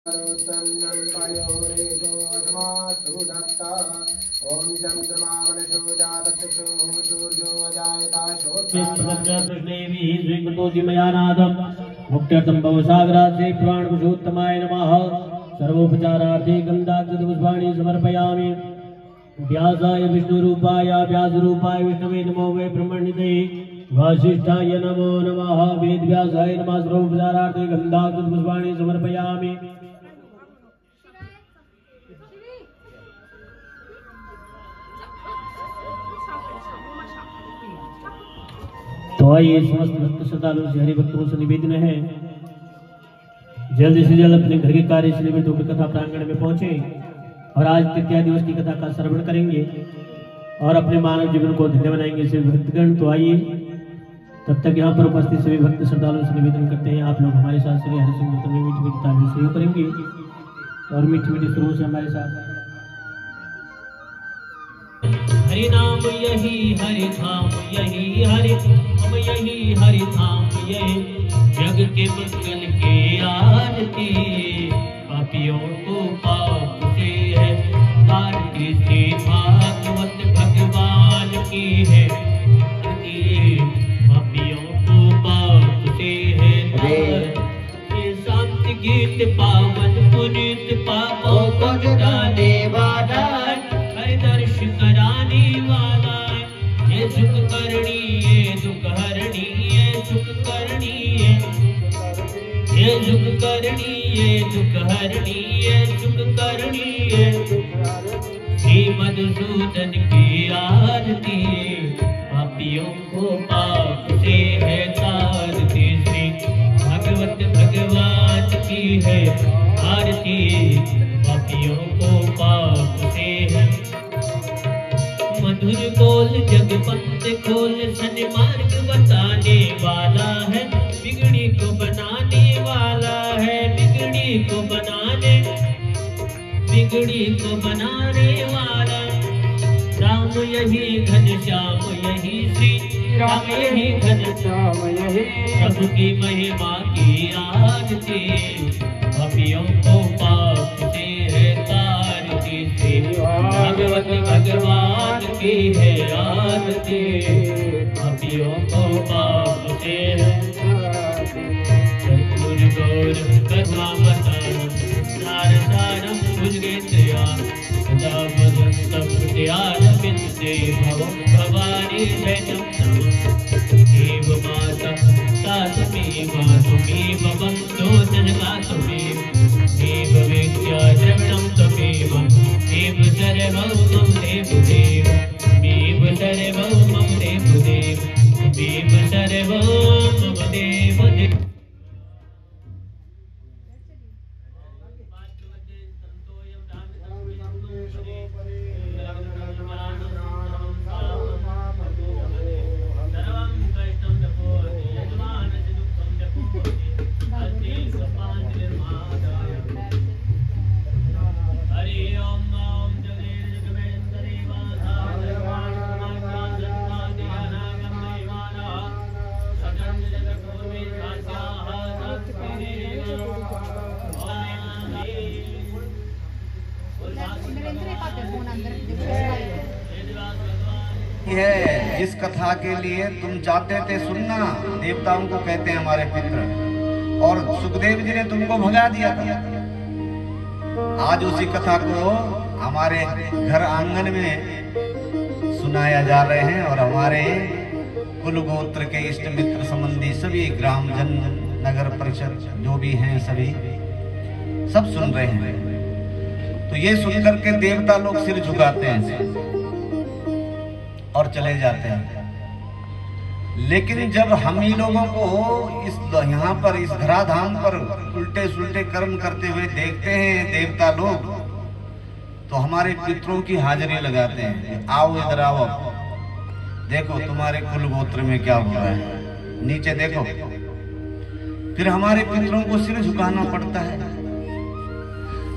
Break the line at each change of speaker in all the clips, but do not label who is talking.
ओम चंद्रमावनशो जातचक्षु सूर्यो जायता मुक्त्यर्थं भवसागरात् श्री पुराणपुरुषोत्तमाय नमः। सर्वोपचारार्थे गन्धाक्षतपुष्पाणि समर्पयामि। व्यासाय विष्णुरूपाय व्यासरूपाय विष्णवे नमो वै ब्रह्मणिते वासिष्ठाय नमो नमः। वेदव्यासाय नमः। सर्वोपचारार्थे गन्धाक्षतपुष्पाणि समर्पयामि। तो आइए समस्त भक्त श्रद्धालुओं से हरि भक्तों से निवेदन है जल्द से जल्द अपने घर के कार्य से निवृत्त होकर कथा प्रांगण में पहुंचे और आज तृतीया दिवस की कथा का श्रवण करेंगे और अपने मानव जीवन को धन्य बनाएंगे सभी भक्तगण। तो आइए तब तक यहाँ पर उपस्थित सभी भक्त श्रद्धालुओं से निवेदन करते हैं आप लोग हमारे साथ श्री हरि सिंह में मीठी मीठी ताली सहयोग करेंगे और मीठी मीठी सुरों से हमारे साथ हरि नाम यही हरि धाम यही हरि हम यही हरि धाम यही जग के मंगल के आरती पापियों को पाप से है आरती से भागवत भगवान की है पापियों को पाप से है ये शांति गीत पावन पुनीत पापों को मिटाने वाला दर्श कराने वाला ये सुख करनी ये दुख हरणी ये सुख करनी ये सुख करनी ये दुख हरणी ये सुख करनी ये श्री मधुसूदन की आरती पापियों को पाप से है तारती श्री भगवत भगवान की है आरती पापियों को पाप से है मधुर बोल जगपंथ खोल सन्मार्ग बताने वाला है बिगड़ी को बनाने वाला है बिगड़ी को बनाने वाला राम यही घन श्याम यही श्री राम यही घन श्याम यही सबकी महिमा की आरती पापियों को पाप से है तारती से भगवत भगवान की है आरती पापियों को पाप से है सतगुर गौर कथा बतारम सारसारम भुजगेन्द्रिया सदा वदन्तम दयालमिन्दे भवं भवानी जयं देव माता सातमेव त्वमेव बन्धो जनका त्वमेव देव विद्या द्रविणं त्वमेव देव सर्वं मम देव देव देव सर्वं मम देव देव देव सर्वं मम देव देव।
है जिस कथा के लिए तुम चाहते थे सुनना देवताओं को कहते हैं हमारे पितर और सुखदेव जी ने तुमको भगा दिया था। आज उसी कथा को हमारे घर आंगन में सुनाया जा रहे हैं और हमारे कुल गोत्र के इष्ट मित्र संबंधी सभी ग्रामजन नगर परिषद जो भी हैं सभी सब सुन रहे हैं। तो ये सुनकर के देवता लोग सिर झुकाते हैं और चले जाते हैं। लेकिन जब हम ही लोगों को इस यहाँ पर इस धराधाम पर उल्टे सुल्टे कर्म करते हुए देखते हैं देवता लोग तो हमारे पितरों की हाजिरी लगाते हैं। आओ इधर आओ, देखो तुम्हारे कुल गोत्र में क्या हो रहा है, नीचे देखो। फिर हमारे पितरों को सिर झुकाना पड़ता है।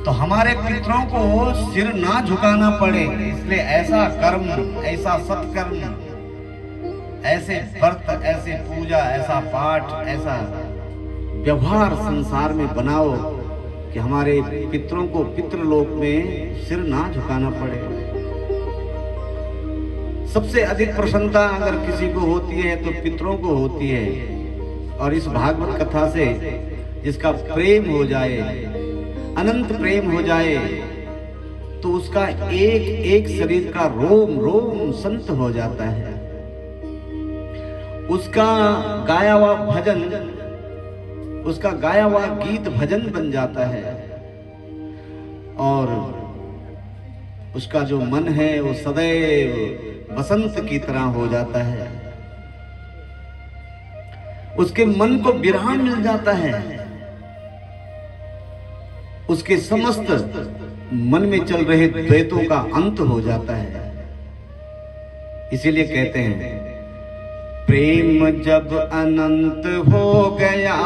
तो हमारे पितरों को सिर ना झुकाना पड़े इसलिए ऐसा कर्म ऐसा सत्कर्म ऐसे व्रत ऐसे पूजा ऐसा पाठ ऐसा व्यवहार संसार में बनाओ कि हमारे पितरों को पितृलोक में सिर ना झुकाना पड़े। सबसे अधिक प्रसन्नता अगर किसी को होती है तो पितरों को होती है। और इस भागवत कथा से जिसका प्रेम हो जाए, अनंत प्रेम हो जाए, तो उसका एक एक शरीर का रोम रोम संत हो जाता है। उसका गाया हुआ भजन, उसका गाया हुआ गीत भजन बन जाता है। और उसका जो मन है वो सदैव बसंत की तरह हो जाता है। उसके मन को विराम मिल जाता है। उसके समस्त मन में चल रहे द्वैतों का अंत हो जाता है। इसीलिए कहते हैं प्रेम जब अनंत हो गया,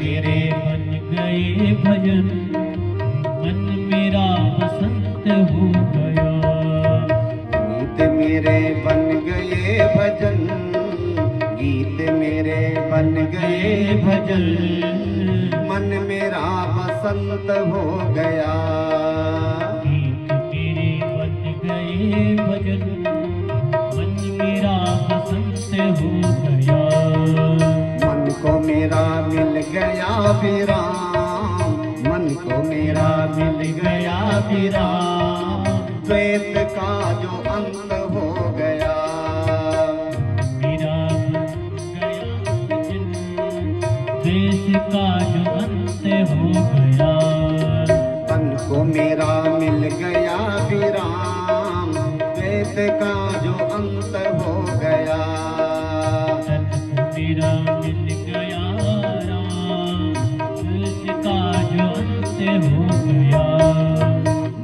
मेरे बन गए भजन, मन मेरा बसंत हो गया।
गीत मेरे बन गए भजन, गीत मेरे बन गए भजन, मन मेरा बसंत हो गया।
गीत मेरे बन गए भजन, मन मेरा बसंत हो गया।
मन को मेरा मिल गया विराम, मन को मेरा मिल गया विराम, द्वैत का जो अंत हो गया।
मेरा बन गया भजन, द्वेष का जो अंत हो गया।
तन को मेरा मिल गया विराम, द्वैत का जो अंत हो गया।
तन को मेरा मिल गया राम, द्वेष का जो अंत हो गया।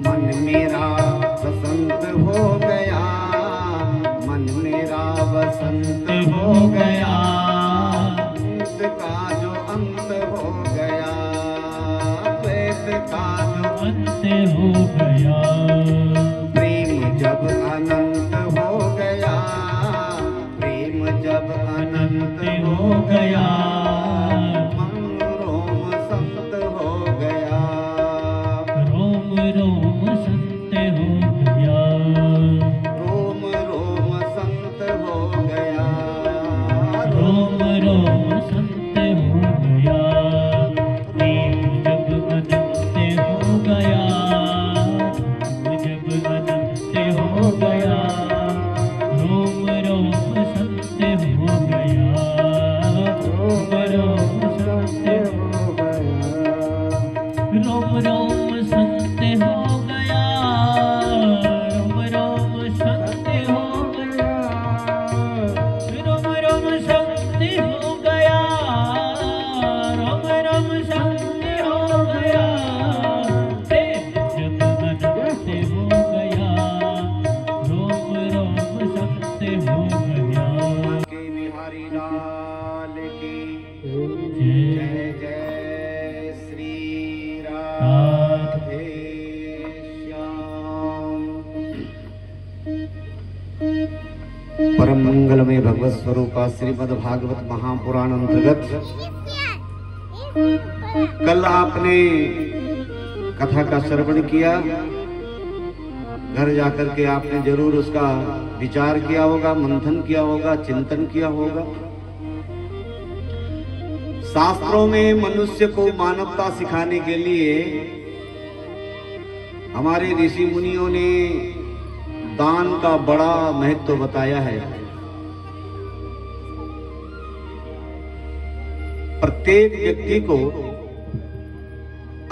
मन मेरा बसंत हो गया, मन मेरा बसंत हो गया, द्वैत का जो अंत हो गया, द्वैत का जो
अंत हो गया।
प्रेम जब अनंत हो गया, प्रेम जब अनंत हो गया, मन रोम संत हो गया।
रोम रोम संत हो गया।
रोम रोम संत हो गया।
रोम रोम संत हो गया। प्रेम जब अनंत हो गया, जब अनंत हो गया, रोम रोम संत हो गया। रोम रोम संत हो गया। रोम रोम संत हो गया। रोम रोम संत हो गया। रोम रोम संत हो गया। रोम रोम संत हो गया। जब अनंत हो गया, रोम रोम संत हो गया।
के बिहारी लाल की
जय
जय जय श्री राधे श्याम। परम मंगलमय भगवत स्वरूपा श्रीमद् भागवत महापुराण अंतर्गत कल आपने कथा का श्रवण किया। घर जाकर के आपने जरूर उसका विचार किया होगा, मंथन किया होगा, चिंतन किया होगा। शास्त्रों में मनुष्य को मानवता सिखाने के लिए हमारे ऋषि मुनियों ने दान का बड़ा महत्व बताया है। प्रत्येक व्यक्ति को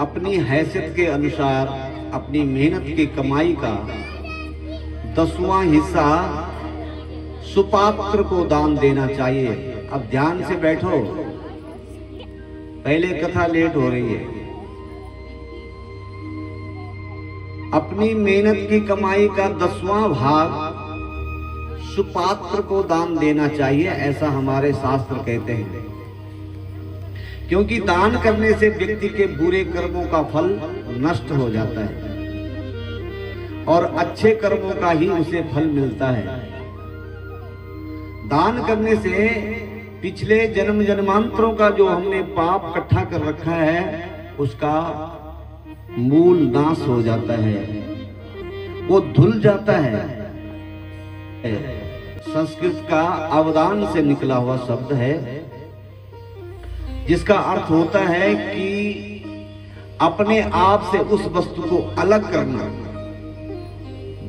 अपनी हैसियत के अनुसार अपनी मेहनत की कमाई का 10वां हिस्सा सुपात्र को दान देना चाहिए। अब ध्यान से बैठो, पहले कथा लेट हो रही है। अपनी मेहनत की कमाई का 10वां भाग सुपात्र को दान देना चाहिए, ऐसा हमारे शास्त्र कहते हैं। क्योंकि दान करने से व्यक्ति के बुरे कर्मों का फल नष्ट हो जाता है और अच्छे कर्मों का ही उसे फल मिलता है। दान करने से पिछले जन्म जन्मांतरों का जो हमने पाप इकट्ठा कर रखा है उसका मूल नाश हो जाता है, वो धुल जाता है। संस्कृत का अवदान से निकला हुआ शब्द है, जिसका अर्थ होता है कि अपने आप से उस वस्तु को अलग करना।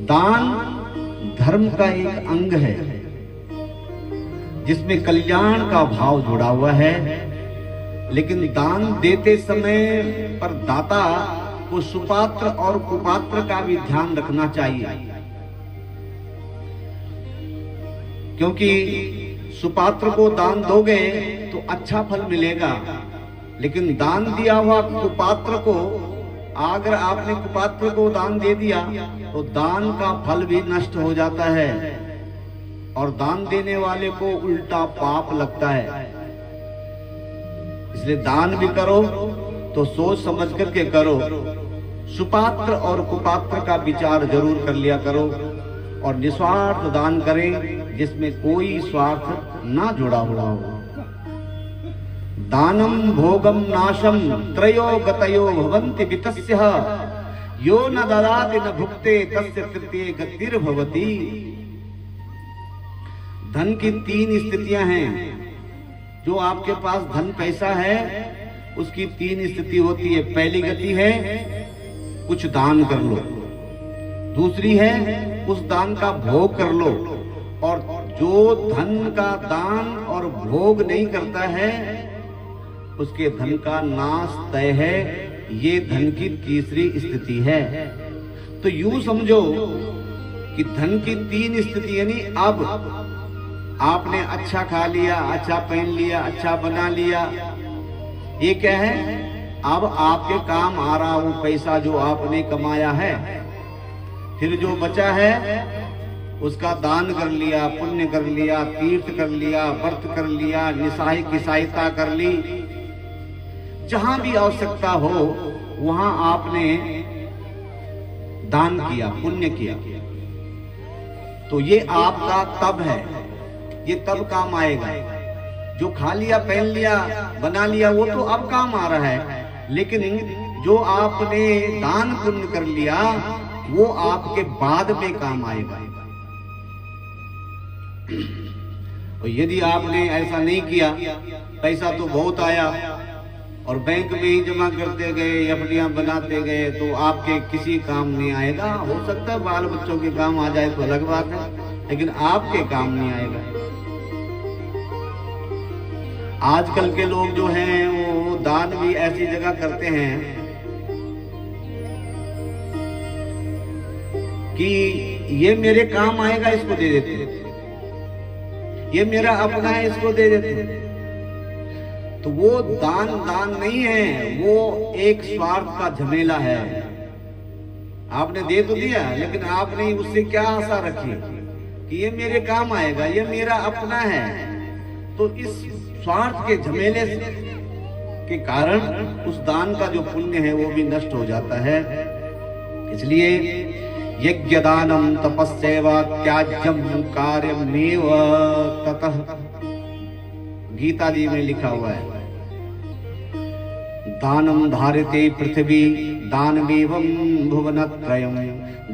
दान धर्म का एक अंग है, जिसमें कल्याण का भाव जुड़ा हुआ है, लेकिन दान देते समय पर दाता को सुपात्र और कुपात्र का भी ध्यान रखना चाहिए, क्योंकि सुपात्र को दान दोगे तो अच्छा फल मिलेगा, लेकिन दान दिया हुआ कुपात्र को, अगर आपने कुपात्र को दान दे दिया तो दान का फल भी नष्ट हो जाता है और दान देने वाले को उल्टा पाप लगता है। इसलिए दान भी करो तो सोच समझ करके करो, सुपात्र और कुपात्र का विचार जरूर कर लिया करो और निस्वार्थ दान करें, जिसमें कोई स्वार्थ ना जुड़ा हुआ हो। दानम भोगम नाशम त्रयो गतयो भवन्ति वितस्यः, यो न ददाति न भुक्ते तस्य तृतीये गतिर् भवति। धन की 3 स्थितियां हैं। जो आपके पास धन पैसा है उसकी 3 स्थिति होती है। पहली गति है कुछ दान कर लो, दूसरी है उस दान का भोग कर लो, और जो धन का दान और भोग नहीं करता है उसके धन का नाश तय है। ये धन की तीसरी स्थिति है। तो यूं समझो कि धन की 3 स्थिति, यानी अब आपने अच्छा खा लिया, अच्छा पहन लिया, अच्छा बना लिया, ये क्या है? अब आपके काम आ रहा वो पैसा जो आपने कमाया है। फिर जो बचा है उसका दान कर लिया, पुण्य कर लिया, तीर्थ कर लिया, व्रत कर लिया, निसाई की सहायता कर ली। जहां भी आवश्यकता हो वहां आपने दान किया, पुण्य किया, तो ये आपका तब है, ये तब काम आएगा। जो खा लिया, पहन लिया, बना लिया, वो तो अब काम आ रहा है, लेकिन जो आपने दान पुण्य कर लिया वो आपके बाद में काम आएगा। और यदि आपने ऐसा नहीं किया, पैसा तो बहुत आया और बैंक में ही जमा करते गए, एफडियां बनाते गए, तो आपके किसी काम नहीं आएगा। हो सकता है बाल बच्चों के काम आ जाए तो अलग बात है, लेकिन आपके काम नहीं आएगा। आजकल के लोग जो हैं वो दान भी ऐसी जगह करते हैं कि ये मेरे काम आएगा, इसको दे देते हैं, ये मेरा अपना है, इसको दे देते हैं। तो वो दान नहीं है, वो एक स्वार्थ का झमेला है। आपने दे तो दिया, लेकिन आपने उससे क्या आशा रखी कि ये मेरे काम आएगा, ये मेरा अपना है। तो इस स्वार्थ के झमेले के कारण उस दान का जो पुण्य है वो भी नष्ट हो जाता है। इसलिए यज्ञ दानम तपस्यैव त्याज्यम कार्यमेव ततः, गीता जी में लिखा हुआ है, दानम धारते पृथ्वी दानमेवं भुवनत्रयम्,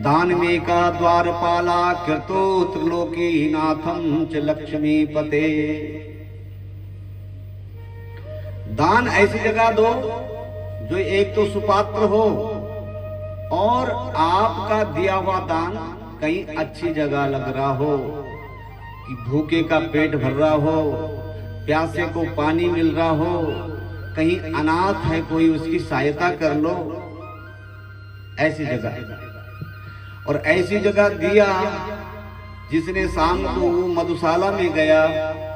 दानमेका द्वारपाला कृतो त्रिलोकीनाथं च लक्ष्मीपते। दान ऐसी जगह दो जो एक तो सुपात्र हो और आपका दिया हुआ दान कहीं अच्छी जगह लग रहा हो, कि भूखे का पेट भर रहा हो, प्यासे को पानी मिल रहा हो, कहीं अनाथ है कोई उसकी सहायता कर लो, ऐसी जगह। और ऐसी जगह दिया जिसने शाम को वो मधुशाला में गया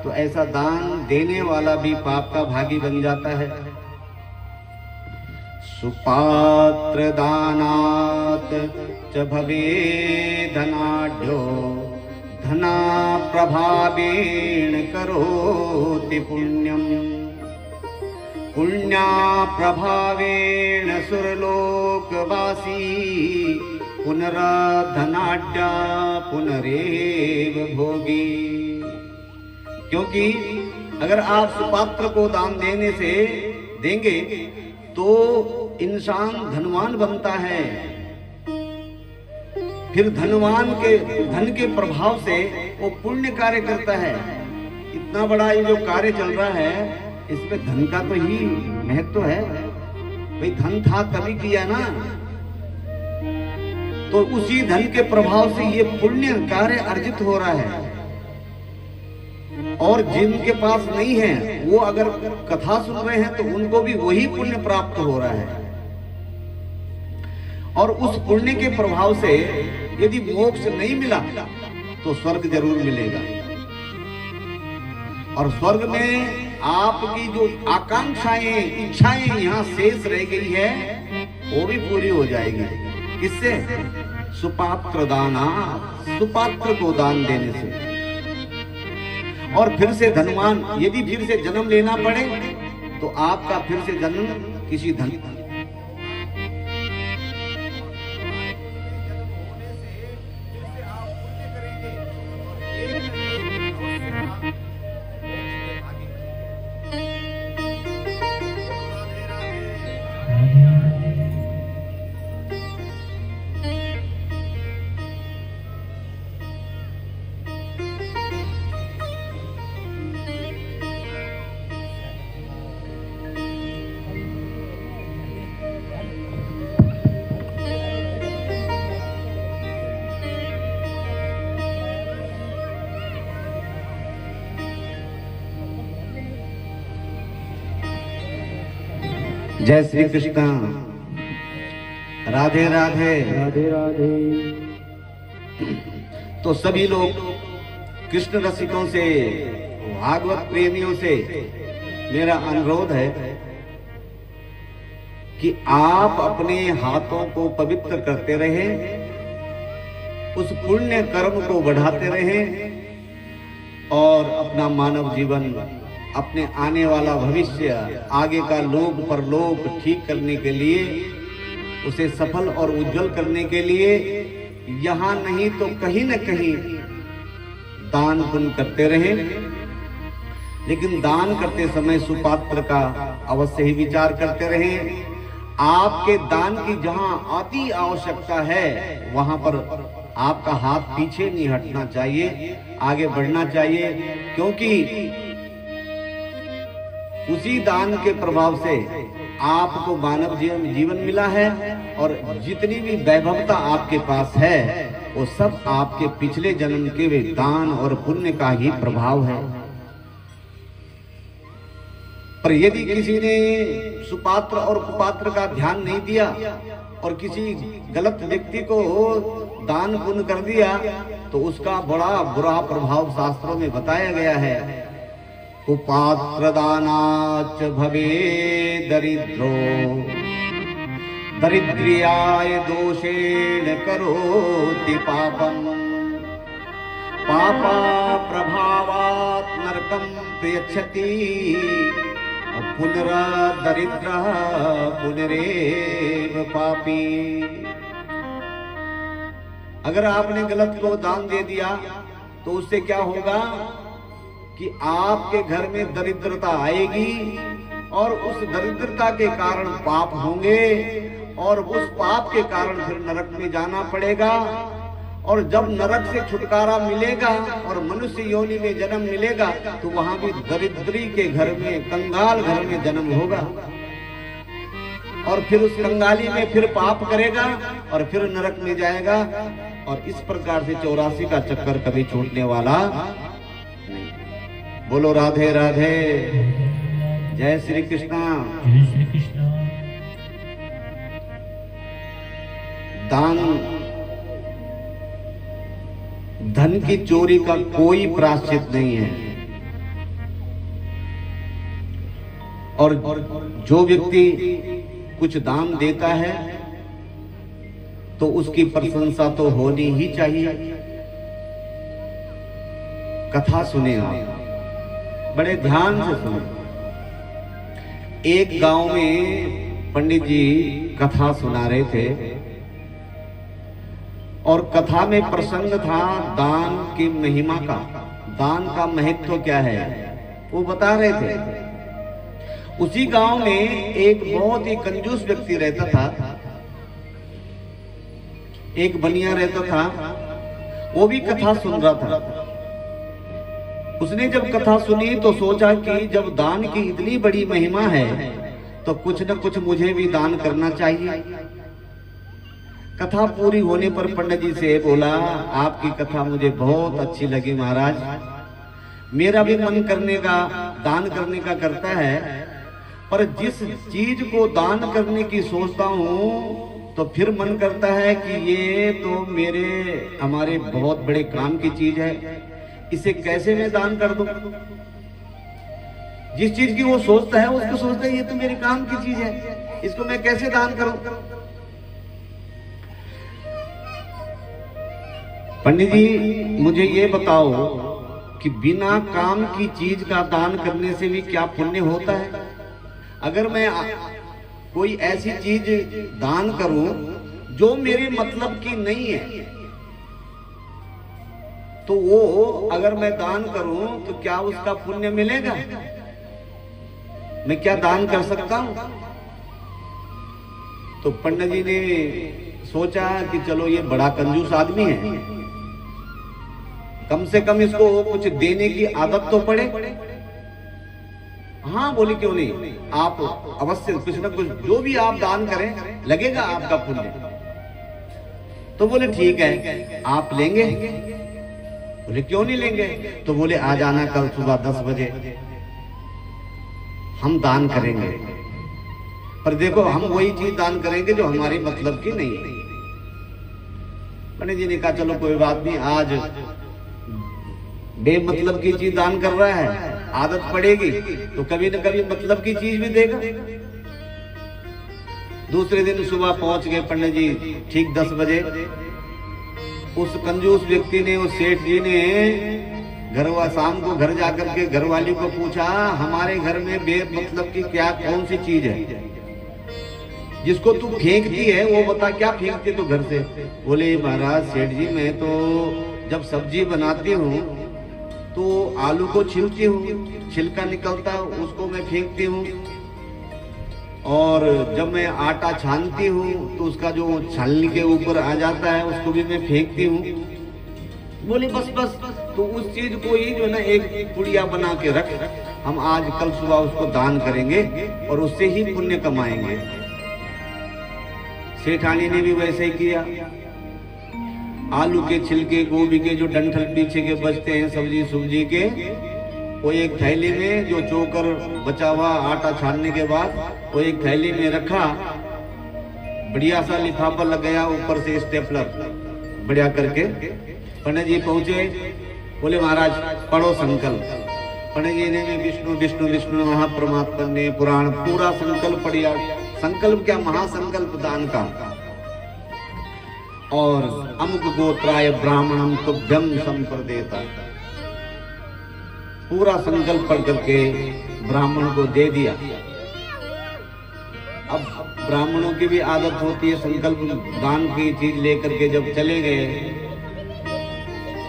तो ऐसा दान देने वाला भी पाप का भागी बन जाता है। सुपात्र दानात् च भवे धनाढ्यो धना प्रभावेण करोति पुण्यम, पुण्या प्रभावेण सुरलोकवासी पुनराधनाढ्या पुनरेव भोगी। क्योंकि अगर आप सुपात्र को दान देने से देंगे तो इंसान धनवान बनता है। फिर धन के प्रभाव से वो पुण्य कार्य करता है। इतना बड़ा ये जो कार्य चल रहा है, इसमें धन का तो ही महत्व है। भाई धन था तभी किया ना, तो उसी धन के प्रभाव से ये पुण्य कार्य अर्जित हो रहा है। और जिनके पास नहीं है वो अगर कथा सुन रहे हैं तो उनको भी वही पुण्य प्राप्त हो रहा है। और उस पुण्य के प्रभाव से यदि मोक्ष नहीं मिला तो स्वर्ग जरूर मिलेगा। और स्वर्ग में आपकी जो आकांक्षाएं, इच्छाएं यहां शेष रह गई है, वो भी पूरी हो जाएगी। किससे? सुपात्र दाना, सुपात्र को दान देने से। और फिर से धनवान, यदि फिर से जन्म लेना पड़े तो आपका फिर से जन्म किसी धन जय श्री कृष्ण। राधे राधे।
राधे राधे।
तो सभी लोग कृष्ण रसिकों से, भागवत प्रेमियों से मेरा अनुरोध है कि आप अपने हाथों को पवित्र करते रहे, उस पुण्य कर्म को बढ़ाते रहे और अपना मानव जीवन, अपने आने वाला भविष्य, आगे का लोक परलोक ठीक करने के लिए, उसे सफल और उज्जवल करने के लिए यहां नहीं तो कहीं न कहीं दान पुण्य करते रहे। लेकिन दान करते समय सुपात्र का अवश्य ही विचार करते रहे। आपके दान की जहां अति आवश्यकता है वहां पर आपका हाथ पीछे नहीं हटना चाहिए, आगे बढ़ना चाहिए। क्योंकि उसी दान के प्रभाव से आपको मानव जीवन मिला है और जितनी भी वैभवता आपके पास है वो सब आपके पिछले जन्म के वे दान और पुण्य का ही प्रभाव है। पर यदि किसी ने सुपात्र और कुपात्र का ध्यान नहीं दिया और किसी गलत व्यक्ति को दान पुण्य कर दिया तो उसका बड़ा बुरा प्रभाव शास्त्रों में बताया गया है। कुपात्र दानाच भवे दरिद्रो, दरिद्रियाय दोषेण करोति पापम, पापा प्रभावात् नरकं प्रयच्छति, पुनरदरिद्रः पुनरेव पापी। अगर आपने गलत को दान दे दिया तो उससे क्या होगा कि आपके घर में दरिद्रता आएगी और उस दरिद्रता के कारण पाप होंगे और उस पाप के कारण फिर नरक में जाना पड़ेगा। और जब नरक से छुटकारा मिलेगा और मनुष्य योनि में जन्म मिलेगा तो वहां भी दरिद्री के घर में, कंगाल घर में जन्म होगा और फिर उस कंगाली में फिर पाप करेगा और फिर नरक में जाएगा। और इस प्रकार से 84 का चक्कर कभी छूटने वाला नहीं। बोलो राधे राधे। जय श्री कृष्णा।
जय श्री कृष्ण।
दान, धन की चोरी का कोई प्रायश्चित नहीं है। और जो व्यक्ति कुछ दान देता है तो उसकी प्रशंसा तो होनी ही चाहिए। कथा सुने आप, बड़े ध्यान से सुने। एक गांव में पंडित जी कथा सुना रहे थे और कथा में प्रसंग था दान की महिमा का, दान का महत्व क्या है वो बता रहे थे। उसी गांव में एक बहुत ही कंजूस व्यक्ति रहता था, एक बनिया रहता था, वो भी कथा सुन रहा था। उसने जब कथा सुनी तो सोचा कि जब दान की इतनी बड़ी महिमा है तो कुछ न कुछ मुझे भी दान करना चाहिए। कथा पूरी होने पर पंडित जी से बोला, आपकी कथा मुझे बहुत अच्छी लगी महाराज, मेरा भी मन करने का, दान करने का करता है, पर जिस चीज को दान करने की सोचता हूँ तो फिर मन करता है कि ये तो हमारे बहुत बड़े काम की चीज है, इसे कैसे मैं दान कर दूं। जिस चीज की वो सोचता है उसको सोचता है ये तो मेरे काम की चीज है, इसको मैं कैसे दान करूं। पंडित जी मुझे ये बताओ कि बिना काम की चीज का दान करने से भी क्या पुण्य होता है। अगर मैं कोई ऐसी चीज दान करूं जो मेरे मतलब की नहीं है, तो वो अगर मैं दान करूं तो क्या उसका पुण्य मिलेगा? मैं क्या दान कर सकता हूं? तो पंडित जी ने सोचा कि चलो ये बड़ा कंजूस आदमी है, कम से कम इसको कुछ देने की आदत तो पड़े। हाँ बोले क्यों नहीं, आप अवश्य कुछ न कुछ जो भी आप दान करें लगेगा आपका पुण्य। तो बोले ठीक है, आप लेंगे? बोले क्यों नहीं लेंगे? तो बोले आ जाना कल सुबह 10 बजे, हम दान करेंगे, पर देखो हम वही चीज दान करेंगे जो हमारी मतलब की नहीं है। पंडित जी ने कहा चलो कोई बात नहीं, आज बेमतलब की चीज दान कर रहा है, आदत पड़ेगी तो कभी न कभी मतलब की चीज भी देगा। दूसरे दिन सुबह पहुंच गए पंडित जी ठीक 10 बजे। उस कंजूस व्यक्ति ने, उस सेठ जी ने शाम को घर जाकर के घरवाली को पूछा, हमारे घर में बेमतलब की क्या कौन सी चीज है जिसको तू फेंकती है, वो बता क्या फेंकती तू घर से। बोले महाराज सेठ जी मैं तो जब सब्जी बनाती हूँ तो आलू को छीलती हूँ, छिलका निकलता है उसको मैं फेंकती हूँ, और जब मैं आटा छानती हूँ तो उसका जो छानने के ऊपर आ जाता है उसको भी मैं फेंकती हूँ। बोले बस तो उस चीज को ही जो ना एक पुड़िया बना के रख, हम आज कल सुबह उसको दान करेंगे और उससे ही पुण्य कमाएंगे। सेठानी ने भी वैसे ही किया। आलू के छिलके, गोभी के जो डंठल पीछे के बचते हैं सब्जी के, वो एक थैली में, जो चोकर बचा हुआ आटा छानने के बाद वो एक थैली में रखा, बढ़िया सा लिफाफा लग गया, ऊपर से स्टेपलर बढ़िया करके। पंडित जी पहुंचे, बोले महाराज पढ़ो संकल्प। पंडित जी ने विष्णु विष्णु विष्णु महापरमात्मा ने पुराण पूरा संकल्प पढ़िया। संकल्प क्या, महासंकल्प दान का। और अमुक गोत्राय ब्राह्मणम तुभ्यम संप्रदेता, पूरा संकल्प पढ़ करके ब्राह्मण को दे दिया। अब ब्राह्मणों की भी आदत होती है संकल्प दान की चीज लेकर के जब चले गए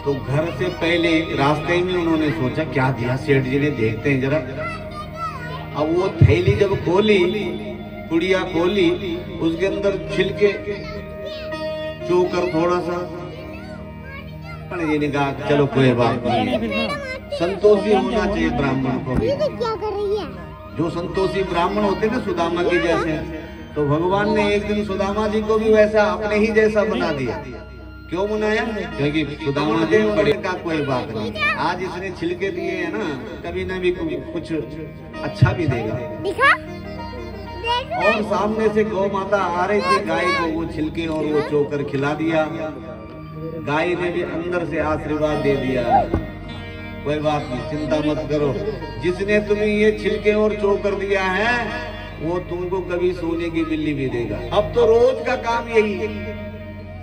तो घर से पहले रास्ते में उन्होंने सोचा क्या दिया सेठ जी ने, देखते हैं जरा। अब वो थैली जब खोली, पुड़िया खोली, उसके अंदर छिलके, चोकर थोड़ा सा। पंडित जी ने कहा चलो कोई बात नहीं, संतोषी होना चाहिए ब्राह्मण को भी।
क्या कर रही है?
जो संतोषी ब्राह्मण होते ना सुदामा के जैसे, तो भगवान ने एक दिन सुदामा जी को भी वैसा अपने ही जैसा बना दिया। क्यों बनाया? क्योंकि सुदामा जी बड़े का कोई बात नहीं, आज इसने छिलके दिए हैं ना, कभी न भी कुछ अच्छा भी देगा। और सामने से गौ माता आ रही थी, गाय को वो छिलके और वो चोकर खिला दिया। गाय ने भी अंदर से आशीर्वाद दे दिया, कोई बात नहीं, चिंता मत करो, जिसने तुम्हें ये छिलके और चोकर दिया है वो तुमको कभी सोने की बिल्ली भी देगा। अब तो रोज का काम यही है।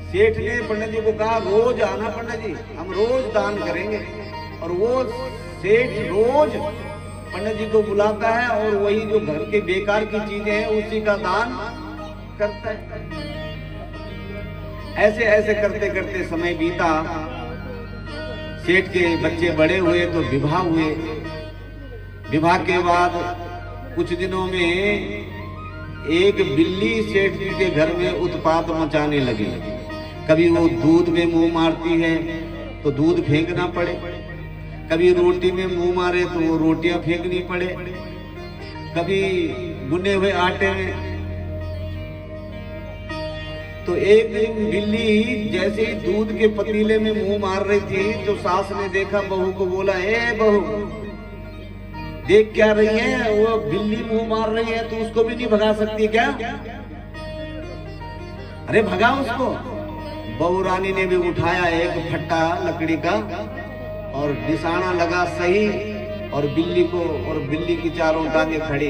सेठ ने पंडित जी को कहा रोज आना पंडित जी, हम रोज दान करेंगे। और वो सेठ रोज पंडित जी को बुलाता है और वही जो घर के बेकार की चीजें हैं उसी का दान करता है। ऐसे ऐसे करते करते समय बीता। सेठ के बच्चे बड़े हुए तो विवाह हुए। विवाह के बाद कुछ दिनों में एक बिल्ली सेठ जी के घर में उत्पात मचाने लगी। कभी वो दूध में मुंह मारती है तो दूध फेंकना पड़े, कभी रोटी में मुंह मारे तो वो रोटियां फेंकनी पड़े, कभी भुने हुए आटे में। तो एक दिन बिल्ली जैसे ही दूध के पतीले में मुंह मार रही थी तो सास ने देखा, बहू को बोला, ए बहू देख क्या रही है, वो बिल्ली मुंह मार रही है तो उसको भी नहीं भगा सकती क्या? अरे भगा उसको। बहू रानी ने भी उठाया एक फट्टा लकड़ी का और निशाना लगा सही, और बिल्ली की चारों टांगे खड़ी।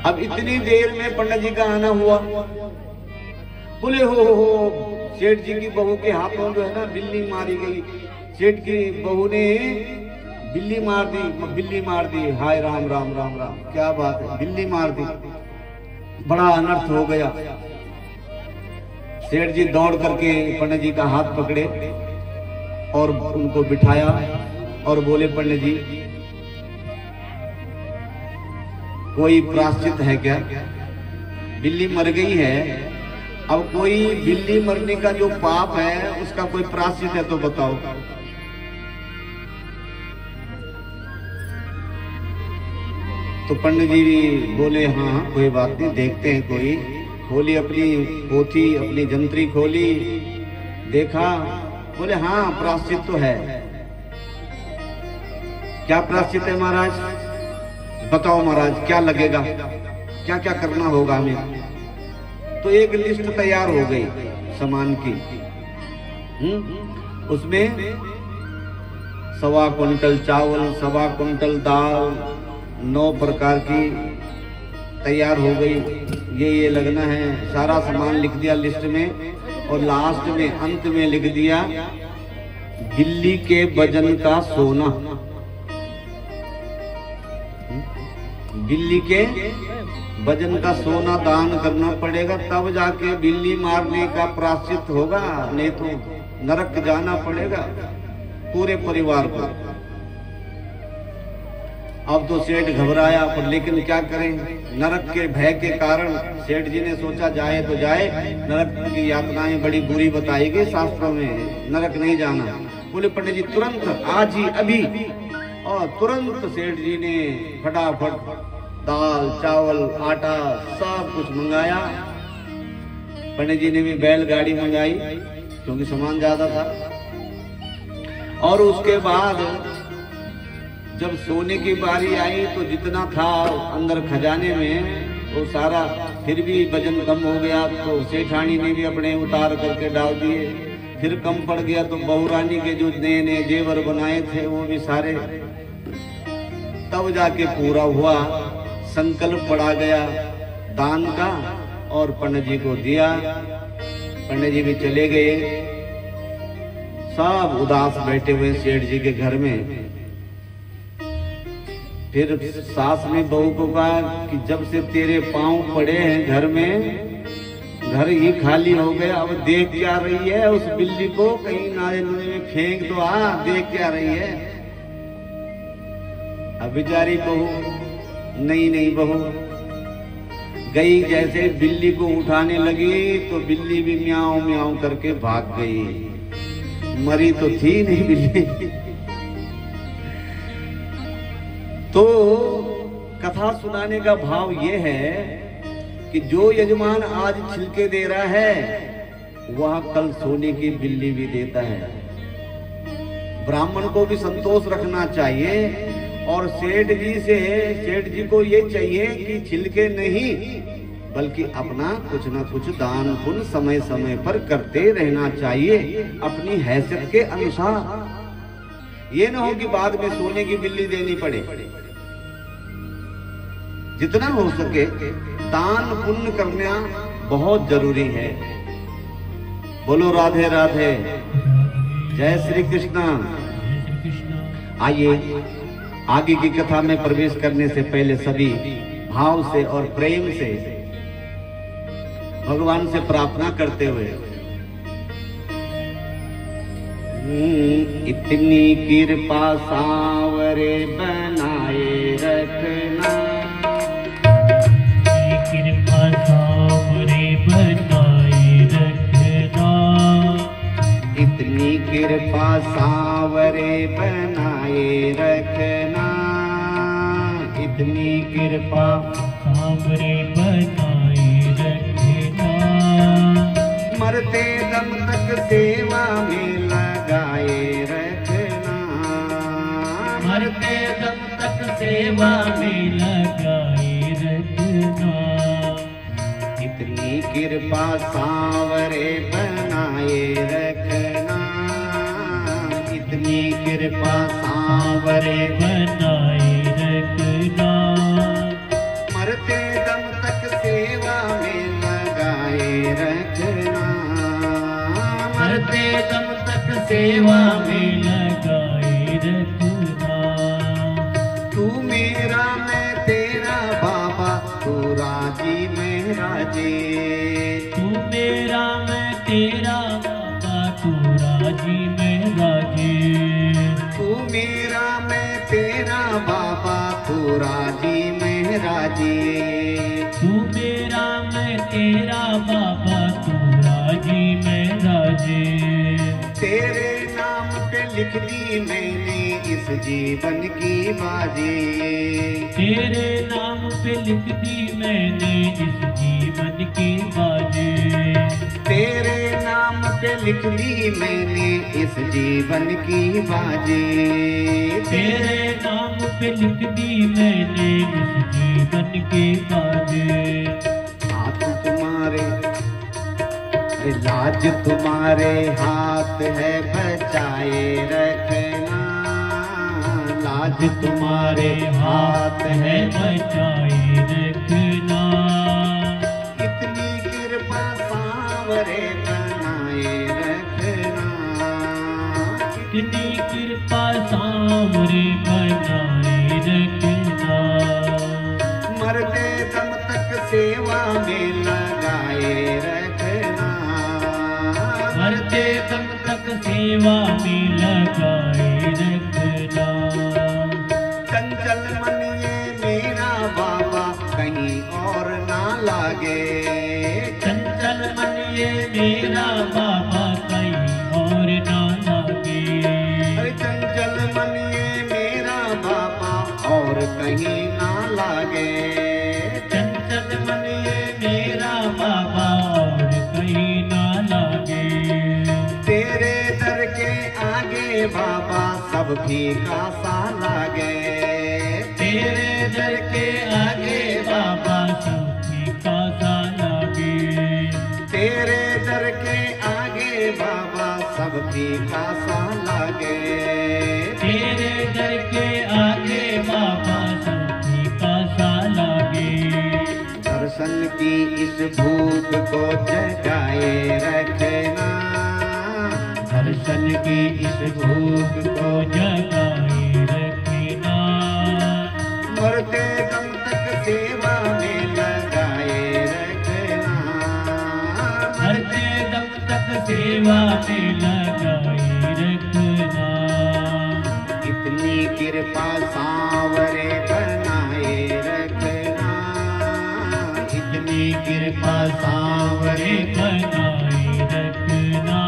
अब इतनी देर में पंडित जी का आना हुआ। बोले हो सेठ जी की बहू के हाथों जो है ना बिल्ली मारी गई। सेठ की बहू ने बिल्ली मार दी। हाय राम राम राम राम, क्या बात है, बिल्ली मार दी, बड़ा अनर्थ हो गया। सेठ जी दौड़ करके पंडित जी का हाथ पकड़े और उनको बिठाया और बोले, पंडित जी कोई प्रायश्चित है क्या? बिल्ली मर गई है, अब कोई बिल्ली मरने का जो पाप है उसका कोई प्रायश्चित है तो बताओ। तो पंडित जी भी बोले, हाँ कोई बात नहीं, देखते हैं कोई। खोली अपनी पोथी, अपनी जंतरी खोली, देखा, बोले हाँ प्रायश्चित तो है। क्या प्रायश्चित है महाराज? बताओ महाराज क्या लगेगा, क्या क्या करना होगा हमें? तो एक लिस्ट तैयार हो गई सामान की। उसमें 1.25 कुंटल चावल, 1.25 कुंटल दाल, 9 प्रकार की तैयार हो गई। ये लगना है, सारा सामान लिख दिया लिस्ट में। और लास्ट में अंत में लिख दिया, बिल्ली के वजन का सोना। बिल्ली के वजन का सोना दान करना पड़ेगा, तब जाके बिल्ली मारने का प्रायश्चित होगा, नहीं तो नरक जाना पड़ेगा पूरे परिवार को। अब तो सेठ घबराया, पर लेकिन क्या करें, नरक के भय के कारण सेठ जी ने सोचा जाए तो जाए, नरक की यातनाएं बड़ी बुरी बताई गई शास्त्रों में, नरक नहीं जाना। बोले पंडित जी तुरंत, आज ही, अभी। और तुरंत सेठ जी ने फटाफट दाल, चावल, आटा सब कुछ मंगाया। पंडित जी ने भी बैलगाड़ी मंगाई क्योंकि सामान ज्यादा था। और उसके बाद जब सोने की बारी आई तो जितना था अंदर खजाने में वो सारा, फिर भी वजन कम हो गया तो सेठानी ने भी अपने उतार करके डाल दिए। फिर कम पड़ गया तो बहू रानी के जो नए नए जेवर बनाए थे वो भी सारे, तब जाके पूरा हुआ। संकल्प पड़ा गया दान का और पंडित जी को दिया। पंडित जी भी चले गए, सब उदास बैठे हुए सेठ जी के घर में। फिर सास ने बहू को कहा कि जब से तेरे पांव पड़े हैं घर में, घर ही खाली हो गया, अब देख क्या रही है उस बिल्ली को, कहीं नाले नुले में फेंक दो, देख क्या रही है। अब बेचारी बहू, नहीं बहू गई, जैसे बिल्ली को उठाने लगी तो बिल्ली भी म्याऊं म्याऊं करके भाग गई। मरी तो थी नहीं बिल्ली। तो कथा सुनाने का भाव ये है कि जो यजमान आज छिलके दे रहा है वह कल सोने की बिल्ली भी देता है। ब्राह्मण को भी संतोष रखना चाहिए। और सेठ जी को ये चाहिए कि छिलके नहीं, बल्कि अपना कुछ ना कुछ दान पुण्य समय समय पर करते रहना चाहिए अपनी हैसियत के अनुसार। ये ना हो कि बाद में सोने की बिल्ली देनी पड़े। जितना हो सके दान पुण्य करना बहुत जरूरी है। बोलो राधे राधे, जय श्री कृष्णा। आइए आगे की कथा में प्रवेश करने से पहले सभी भाव से और प्रेम से भगवान से प्रार्थना करते हुए, इतनी कृपा सांवरे बनाए
कृपा सांवरे बनाए रखना।
मरते दम तक सेवा में लगाए रखना।
मरते दम तक सेवा में लगाए रखना।
इतनी कृपा सांवरे बनाए रखना। इतनी कृपा सांवरे
बनाए रखना।
मरते दम तक सेवा में लगाए रखना।
मरते दम तक सेवा में लगाए रखना।
तू मेरा मैं तेरा बाबा, तू राजी मैं राजी।
तू मेरा मैं तेरा बाबा, तू राजी मैं राजी।
तू मेरा मैं तेरा बाबा, तू राजी मैं राजी।
तू मेरा मैं तेरा बाबा, तू राजी मैं राजी।
तेरे नाम पे लिख दी मैंने इस जीवन की बाजी।
तेरे नाम पे लिख दी मैंने इस जीवन की बाजी।
तेरे नाम पे लिख दी मैंने इस जीवन की बाजी।
तेरे नाम पे लिख दी मैंने इस जीवन की बाजी।
हाथ तुम्हारे, लाज तुम्हारे हाथ है बचाए रखना।
लाज तुम्हारे हाथ है बचाए रखना।
इतनी कृपा सांवरे बनाए रखना।
इतनी कृपा सांवरे बनाए रखना।
मरते दम तक सेवा में लगाए रखना।
मरते दम तक सेवा में लगाए रखना।
चंचल मन ये मेरा बाबा कहीं और ना लागे।
चंचल मन ये मेरा बाबा कहीं और ना लागे।
अरे चंचल मन ये मेरा बाबा और कहीं ना लागे।
चंचल मन ये मेरा बाबा और कहीं ना लागे।
तेरे दर के आगे बाबा सब फीका सा लागे।
तेरे दर के आगे बाबा सूखी का सा लागे।
तेरे दर के आगे बाबा सब फीका सा लागे।
तेरे दर के आगे बाबा सूखी का सा लागे।
दर्शन की इस भूख को जगाए रखना।
दर्शन की इस भूख को जगाए रखना।
मरते दम तक सेवा में लगाए रखना।
मरते दम तक सेवा में लगाए रखना।
इतनी कृपा सांवरे बनाए रखना।
इतनी कृपा सांवरे बनाए रखना।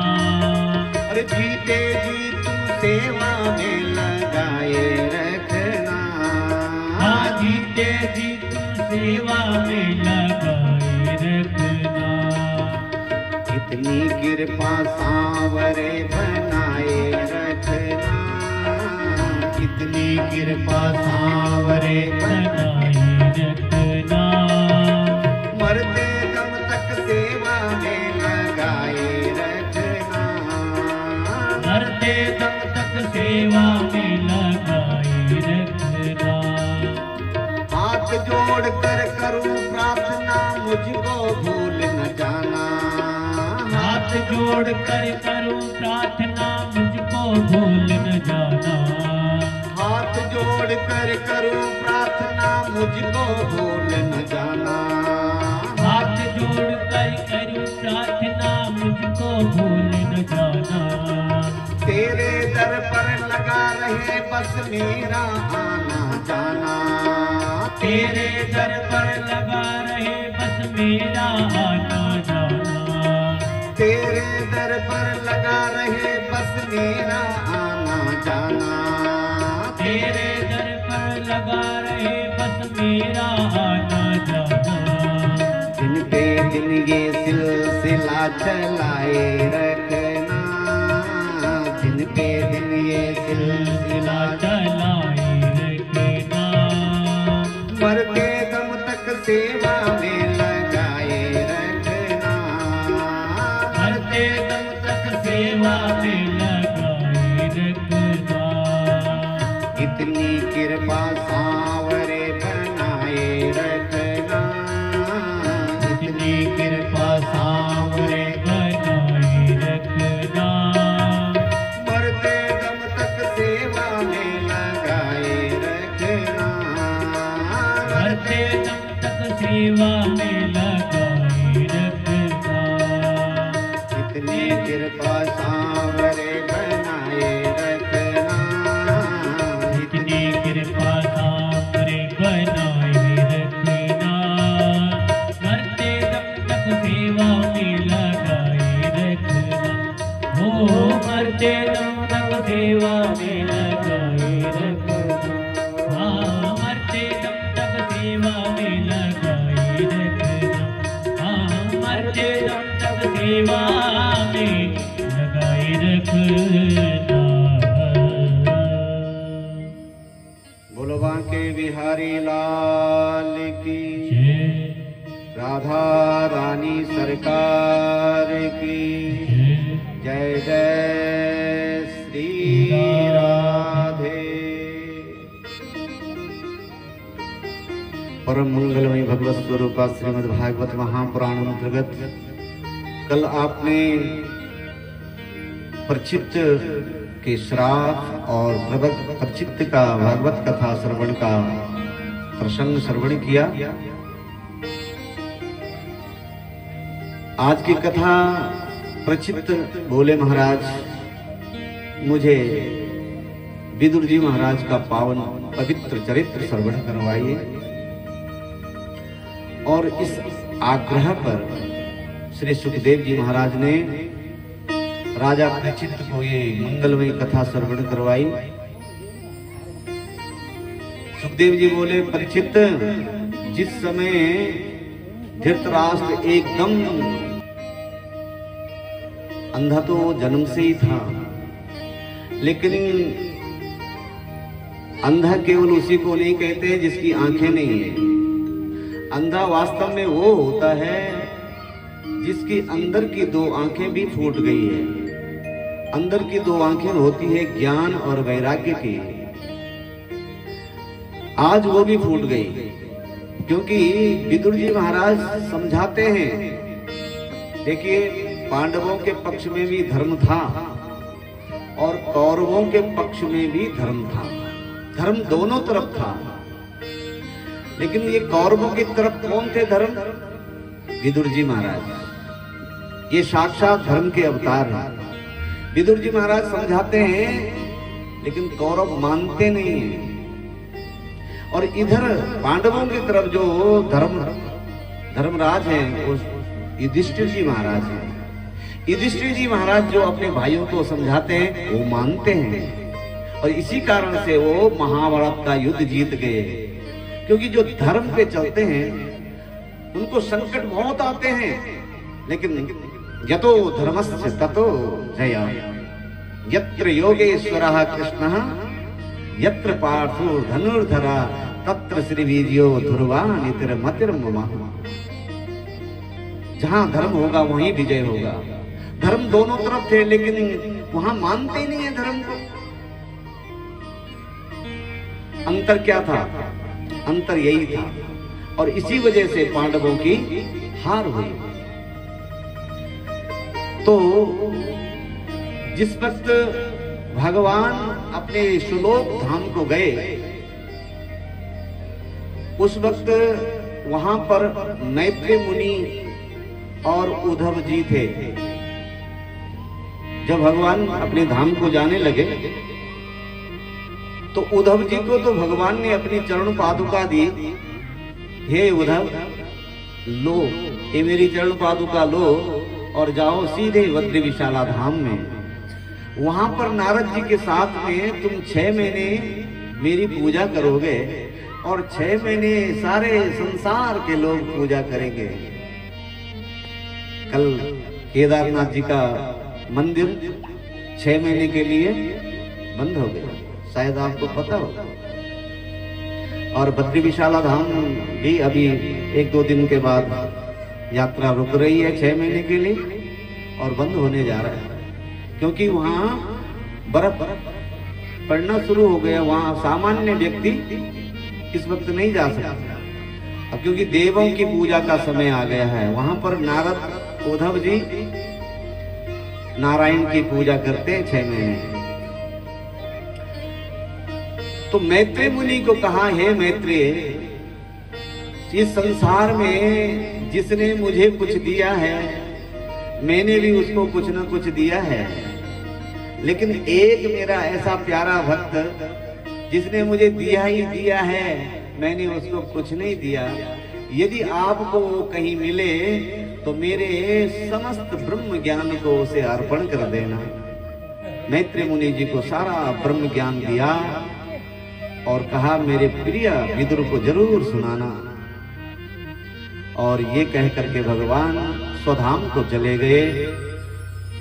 अरे जीते जी तुम सेवा में लगाए रखना।
हाँ जीते जी तुम सेवा में लगाए रखना।
इतनी कृपा सांवरे बनाए रखना।
इतनी कृपा सांवरे बनाए रखना।
मरते दम तक सेवा में लगाए रखना।
मरते दम तक सेवा में लगाए रखना।
हाथ जोड़ कर करूं प्रार्थना मुझको भूल न जाना।
हाथ जोड़ कर करूं प्रार्थना मुझको भूल न जाना।
हाथ जोड़ कर करूं प्रार्थना मुझको भूल न जाना।
हाथ जोड़ कर करूं प्रार्थना मुझको भूल न जाना।
तेरे दर पर लगा रहे बस मेरा आना जाना।
तेरे दर पर लगा रहे बस मेरा आना जाना।
तेरे दर पर लगा रहे बस मेरा आना जाना।
तेरे दर पर लगा रहे बस मेरा तेरा आना जाना।
दिन पे दिन ये सिलसिला चलाए रखना, दिन पे दिन ये सिलसिला
चलाए रखना।
मरते दम तक सेवा में लगाए रखना,
मरते दम तक सेवा में लगाए रखना।
इतनी कृपा सांवरे बनाए रखना,
इतनी कृपा सांवरे बनाए रखना।
मरते दम तक सेवा में लगाए रखना,
मरते दम तक सेवा में लगाए रखना।
इतनी कृपा सांवरे बनाए रखना,
इतनी कृपा सांवरे बनाए रखना। मरते दम तक सेवा में लगाए रखना। हो मरते दम तक सेवा में लगाए रखना। हाँ मरते दम तक सेवा में लगाए रखना। हाँ मरते दम तक सेवा में लगाए रखना।
बोलो बांके बिहारी लाल की,
जय
राधा रानी सरकार की जय। जय श्री राधे। परम मंगलमय भगवत स्वरूपा श्रीमद् भागवत महापुराण अंतर्गत कल आपने प्रचित्त के श्राप और प्रचित्त का भागवत कथा श्रवण का प्रसंग श्रवण किया। आज की कथा प्रचित्त बोले महाराज मुझे विदुर जी महाराज का पावन पवित्र चरित्र श्रवण करवाइए। और इस आग्रह पर श्री सुखदेव जी महाराज ने राजा प्रचित्त को ये मंगलमयी कथा श्रवण करवाई। सुखदेव जी बोले, प्रचित्त जिस समय धृतराष्ट्र एकदम अंधा तो जन्म से ही था, लेकिन अंधा केवल उसी को नहीं कहते जिसकी आंखें नहीं है। अंधा वास्तव में वो होता है जिसकी अंदर की दो आंखें भी फूट गई है। अंदर की दो आंखें होती है ज्ञान और वैराग्य की, आज वो भी फूट गई। क्योंकि विदुर जी महाराज समझाते हैं, देखिए पांडवों के पक्ष में भी धर्म था और कौरवों के पक्ष में भी धर्म था। धर्म दोनों तरफ था, लेकिन ये कौरवों की तरफ कौन थे धर्म? विदुर जी महाराज। ये साक्षात धर्म के अवतार हैं। विदुर जी महाराज समझाते हैं, लेकिन कौरव मानते नहीं हैं। और इधर पांडवों की तरफ जो धर्मराज हैं वो युधिष्ठिर जी महाराज हैं। युधिष्ठिर जी महाराज जो अपने भाइयों को समझाते हैं वो मानते हैं, और इसी कारण से वो महाभारत का युद्ध जीत गए। क्योंकि जो धर्म पे चलते हैं उनको संकट बहुत आते हैं, लेकिन यतो धर्मस्य ततो जया। यत्र योगेश्वरः कृष्णः यत्र पार्थो धनुर्धरा तत्र श्री विजयो ध्रुवा नितिर्मतिर्मम। जहां धर्म होगा वहीं विजय होगा। धर्म दोनों तरफ थे, लेकिन वहां मानते ही नहीं है धर्म को। अंतर क्या था? अंतर यही था, और इसी वजह से पांडवों की हार हुई। तो जिस वक्त भगवान अपने सुलोक धाम को गए, उस वक्त वहां पर मैत्री मुनि और उद्धव जी थे। जब भगवान अपने धाम को जाने लगे तो उद्धव जी को तो भगवान ने अपनी चरण पादुका दी। हे उद्धव, लो ये मेरी चरण पादुका लो और जाओ सीधे वज्र विशाला धाम में। वहां पर नारद जी के साथ में तुम 6 महीने मेरी पूजा करोगे और 6 महीने सारे संसार के लोग पूजा करेंगे। कल केदारनाथ जी का मंदिर 6 महीने के लिए बंद हो गया, शायद आपको पता हो। और बद्री विशाला धाम भी अभी 1-2 दिन के बाद यात्रा रुक रही है 6 महीने के लिए और बंद होने जा रहा है, क्योंकि वहां बर्फ पड़ना शुरू हो गया। वहां सामान्य व्यक्ति इस वक्त नहीं जा सकता, अब क्योंकि देवों की पूजा का समय आ गया है। वहां पर नारद उद्धव जी नारायण की पूजा करते हैं 6 महीने। तो मैत्रेय मुनि को कहा, हे मैत्रेय, इस संसार में जिसने मुझे कुछ दिया है मैंने भी उसको कुछ न कुछ दिया है, लेकिन एक मेरा ऐसा प्यारा भक्त जिसने मुझे दिया ही दिया है, मैंने उसको कुछ नहीं दिया। यदि आपको वो कहीं मिले तो मेरे समस्त ब्रह्म ज्ञान को उसे अर्पण कर देना। मैत्रेय मुनि जी को सारा ब्रह्म ज्ञान दिया और कहा, मेरे प्रिय विदुर को जरूर सुनाना। और ये कह करके भगवान स्वधाम को चले गए।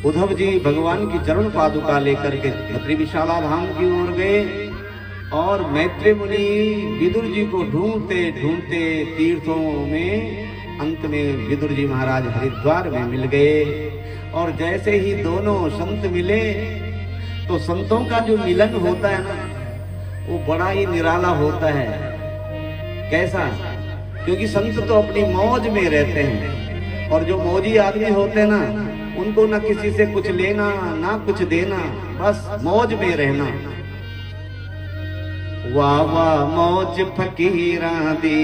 उद्धव जी भगवान की चरण पादुका लेकर के बद्री विशाला धाम की ओर गए और मैत्रेय मुनि विदुर जी को ढूंढते ढूंढते तीर्थों में अंत में विदुर जी महाराज हरिद्वार में मिल गए। और जैसे ही दोनों संत मिले तो संतों का जो मिलन होता है ना, वो बड़ा ही निराला होता है। कैसा? क्योंकि संत तो अपनी मौज में रहते हैं और जो मौजी आदमी होते हैं ना, उनको ना किसी से कुछ लेना ना कुछ देना, बस मौज में रहना। वाह वाह मौज फकीरा दी,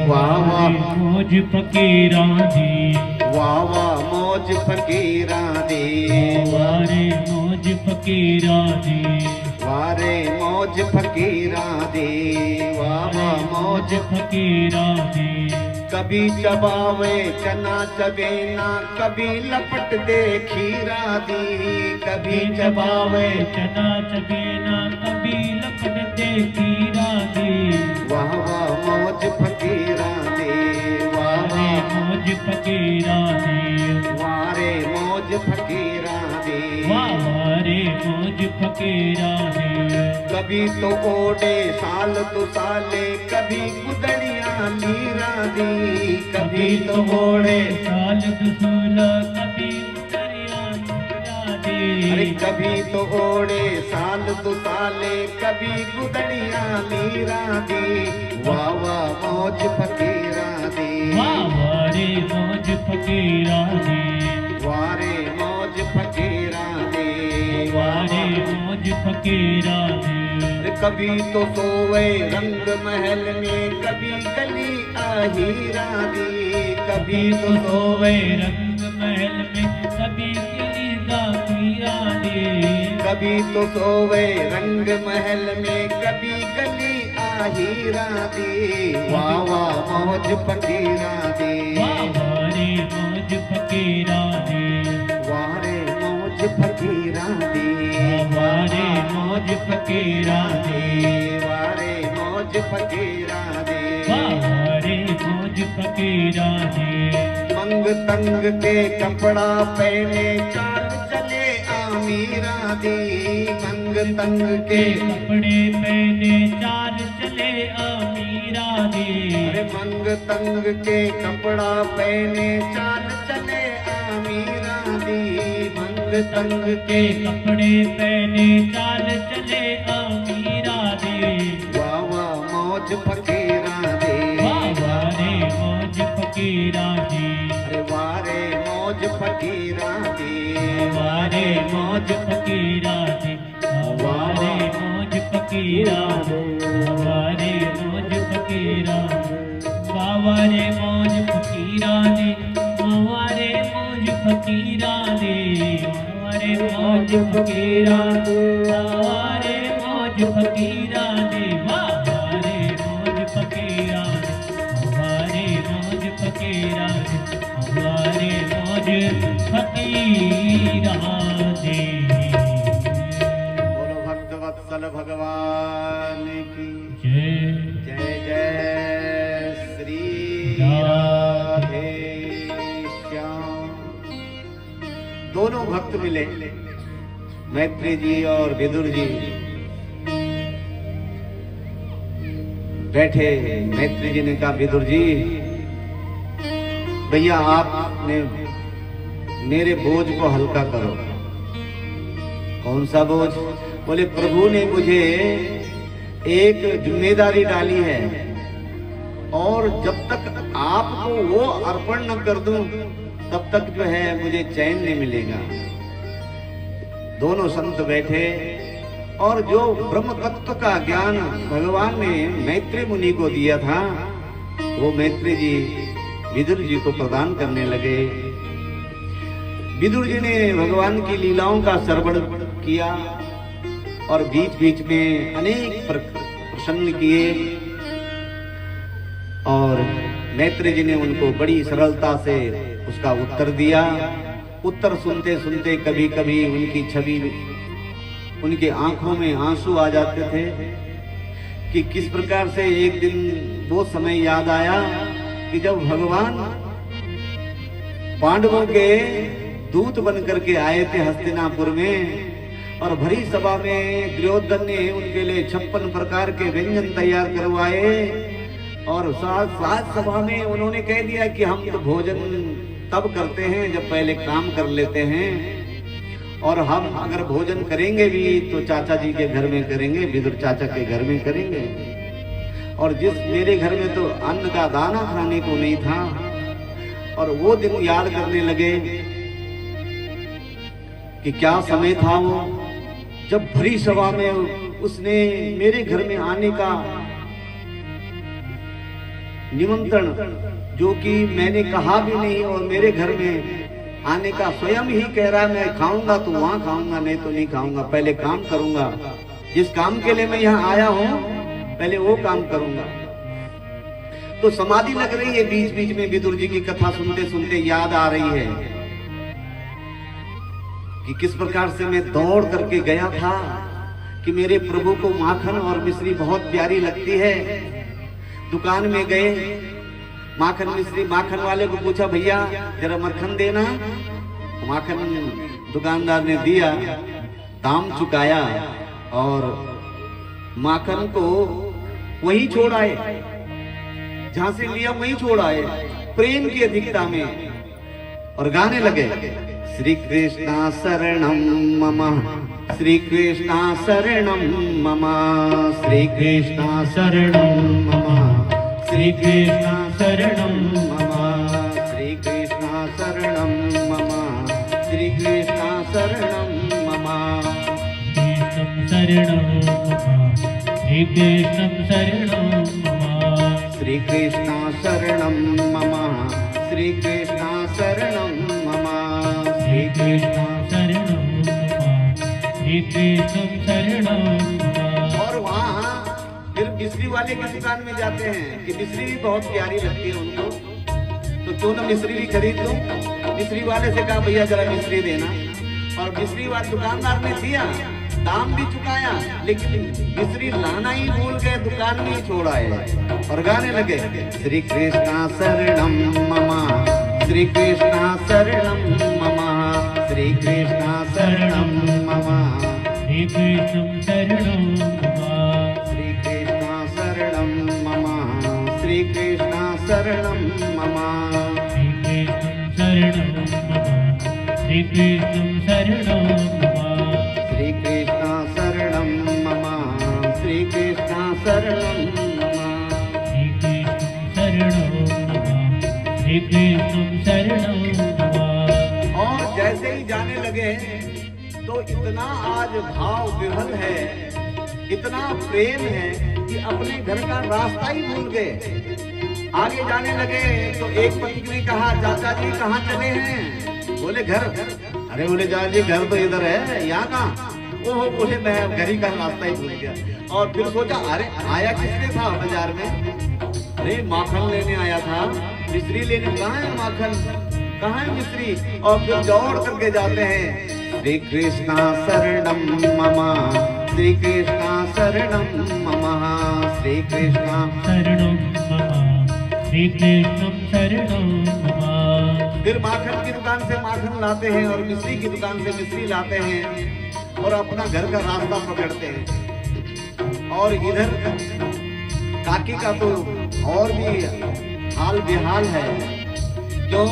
वाह वाह
मौज फकीरा दी,
वाह वाह मौज फकीरा दी,
वारे मौज फकीरा दी,
वारे मौज फकीरा दी, वाह वाह मौज
फकीरा दी।
कभी चबावे चना चबेना, कभी लपट दे खीरा दी, कभी चबावे
चना चबेना, कभी लपट दे खीरा दी।
वाह वाह मौज फकीरा दे, वाह
वारे
वाह
मौज फकीरा दी,
वारे मौज फकीरा दे,
वारे मौज फकीरा दी।
कभी तो ओडे साल तो साले, कभी गुदड़िया लीरा दी, कभी तो ओडे
साल दुसूला, कभी उतरिया लीरा दी।
अरे कभी तो ओडे साल तो साले, कभी गुदड़िया लीरा दी। वाह वाह मौज फकीरा दी,
वारे मौज फकीरा दी,
वारे मौज फकीरा दी,
वारे मौज फकीरा दी।
कभी तो सोवे रंग महल में, कभी गली आहीरा दी, कभी तो
सोवे रंग महल में, कभी किली हीरा दी।
कभी तो सोवे रंग महल में, कभी गली आहीरा दी। वाह वाह मौज फकीरा दी,
वारे मौज फकीरा दी,
वारे मौज फकीरा दी,
वारे मौज फकीरा दी,
वारे मौज फकीरा दी,
वारे मौज फकीरा दी।
मंग तंग के कपड़ा पहने चाल चले आमीरा दी, मंग तंग के
कपड़े पहने चाल चले अमीरा दी।
अरे मंग तंग के कपड़ा पहने चाल चले आमीरा दी, मंग तंग
के कपड़े पहने चाल चले अमीरा दी।
वाह वाह मौज फकीरा दे,
वारे मौज फकीरा दी,
अरे वारे मौज फकीरा दे,
वारे मौज फकीरा दी, वारे मौज फकीरा दे, वारे मौज फकीरा, वारे मौज फकीरा दे, वारे मौज फकीरा दे, वारे मौज फकीरा दे, वारे मौज फकीरा दे, वारे मौज फकीरा दे, वारे मौज फकीरा दे, वारे मौज फकीरा दे।
बोलो भक्त वत्सल भगवान की
जय
जय जय। राधे श्याम। दोनों भक्त मिले, मैत्री जी और विदुर जी बैठे। मैत्री जी ने कहा, विदुर जी भैया आपने मेरे बोझ को हल्का करो। कौन सा बोझ? बोले प्रभु ने मुझे एक जिम्मेदारी डाली है और जब तक आपको वो अर्पण न कर दूं तब तक जो है मुझे चैन नहीं मिलेगा। दोनों संत बैठे और जो ब्रह्म तत्व का ज्ञान भगवान ने मैत्री मुनि को दिया था वो मैत्री जी विदुर जी को प्रदान करने लगे। विदुर जी ने भगवान की लीलाओं का श्रवण किया और बीच बीच में अनेक प्रश्न किए और मैत्री जी ने उनको बड़ी सरलता से उसका उत्तर दिया। उत्तर सुनते सुनते कभी कभी उनकी छवि, उनके आंखों में आंसू आ जाते थे कि किस प्रकार से एक दिन वो समय याद आया कि जब भगवान पांडवों के दूत बन करके आए थे हस्तिनापुर में और भरी सभा में दुर्योधन ने उनके लिए 56 प्रकार के व्यंजन तैयार करवाए और साथ सभा में उन्होंने कह दिया कि हम तो भोजन तब करते हैं जब पहले काम कर लेते हैं और हम अगर भोजन करेंगे भी तो चाचा जी के घर में करेंगे, विदुर चाचा के घर में करेंगे। और जिस मेरे घर में तो अन्न का दाना खाने को नहीं था। और वो दिन याद करने लगे कि क्या समय था वो जब भरी सभा में उसने मेरे घर में आने का निमंत्रण, जो कि मैंने कहा भी नहीं और मेरे घर में आने का स्वयं ही कह रहा है, मैं खाऊंगा तो वहां खाऊंगा, नहीं तो नहीं खाऊंगा, पहले काम करूंगा, जिस काम के लिए मैं यहाँ आया हूं पहले वो काम करूंगा। तो समाधि लग रही है बीच बीच में, विदुर जी की कथा सुनते सुनते याद आ रही है कि किस प्रकार से मैं दौड़ करके गया था कि मेरे प्रभु को माखन और मिश्री बहुत प्यारी लगती है। दुकान में गए, माखन मिश्री, माखन वाले को पूछा भैया जरा मक्खन देना। माखन दुकानदार ने दिया, दाम चुकाया और माखन को वहीं छोड़ आए, जहां से लिया वहीं छोड़ आए प्रेम की अधिकता में और गाने लगे, श्री कृष्णा शरणम मम, श्री कृष्णा शरणम मम, श्री कृष्णा शरणम मम, श्री कृष्णा शरणम मम, श्री कृष्णा शरणम मम, श्री कृष्णा शरणम मम,
शरणं श्री कृष्णं शरणं
श्री कृष्णा शरणं मम, श्री कृष्णा शरणं मम,
श्री कृष्णा शरणं श्री कृष्णं शरणं।
और वहाँ फिर मिश्री वाले की दुकान में जाते हैं कि मिश्री भी बहुत प्यारी लगती है उनको, तो क्यों ना मिश्री भी खरीद लो। मिश्री वाले से कहा भैया जरा मिश्री देना, और मिश्री वाले दुकानदार ने दिया, दाम भी चुकाया, लेकिन मिश्री लाना ही भूल गए, दुकान में ही छोड़ आए और गाने लगे, श्री कृष्णा शरणम मम, श्री कृष्णा शरणम मम, श्री कृष्णा शरणम मम,
श्री कृष्णं शरणं
श्री कृष्णा शरणम मम, श्री कृष्णा शरणम मम,
श्री कृष्णं शरणं श्री कृष्णं शरणं
श्री कृष्णा शरणम मम, श्री कृष्णा शरणम मम,
श्री कृष्णं शरणं।
और जैसे ही जाने लगे तो इतना आज भाव विभल है, इतना प्रेम है कि अपने घर का रास्ता ही भूल गए। आगे जाने लगे तो एक पति ने कहा, चाचा जी कहाँ चले हैं? बोले घर। अरे बोले चाचा जी घर तो इधर है, यहाँ कहाँ? ओहो बोले मैं घर ही का रास्ता ही भूल गया। और फिर सोचा अरे आया किसने था बाजार में? अरे माखन लेने आया था, मिश्री लेने। कहाँ है माखन, कहाँ है मिश्री? और फिर दौड़ करके जाते हैं, श्री कृष्णा शरणम मम, श्री कृष्णा शरणम मम, श्री कृष्णा
शरणं श्री श्री कृष्ण शरणं मम।
फिर माखन की दुकान से माखन लाते हैं और मिश्री की दुकान से मिश्री लाते हैं और अपना घर का रास्ता पकड़ते हैं। और इधर काकी का तो और भी हाल बेहाल है। क्यों?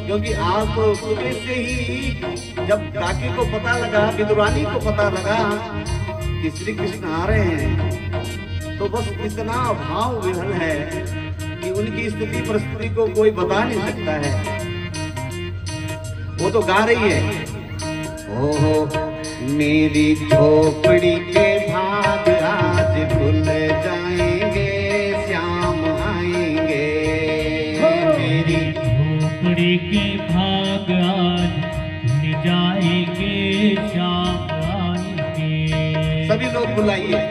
क्योंकि आज तो सुबह से ही जब काकी को पता लगा, विदुरानी को पता लगा कि श्री कृष्ण आ रहे हैं, तो बस इतना भाव विहल है कि उनकी स्थिति परिस्थिति को कोई बता नहीं सकता है। वो तो गा रही है, ओहो मेरी झोपड़ी के भाग आज खुल जाएंगे, श्याम आएंगे।
मेरी झोपड़ी के भाग आज खुल जाएंगे, श्याम आएंगे।
सभी लोग बुलाइए।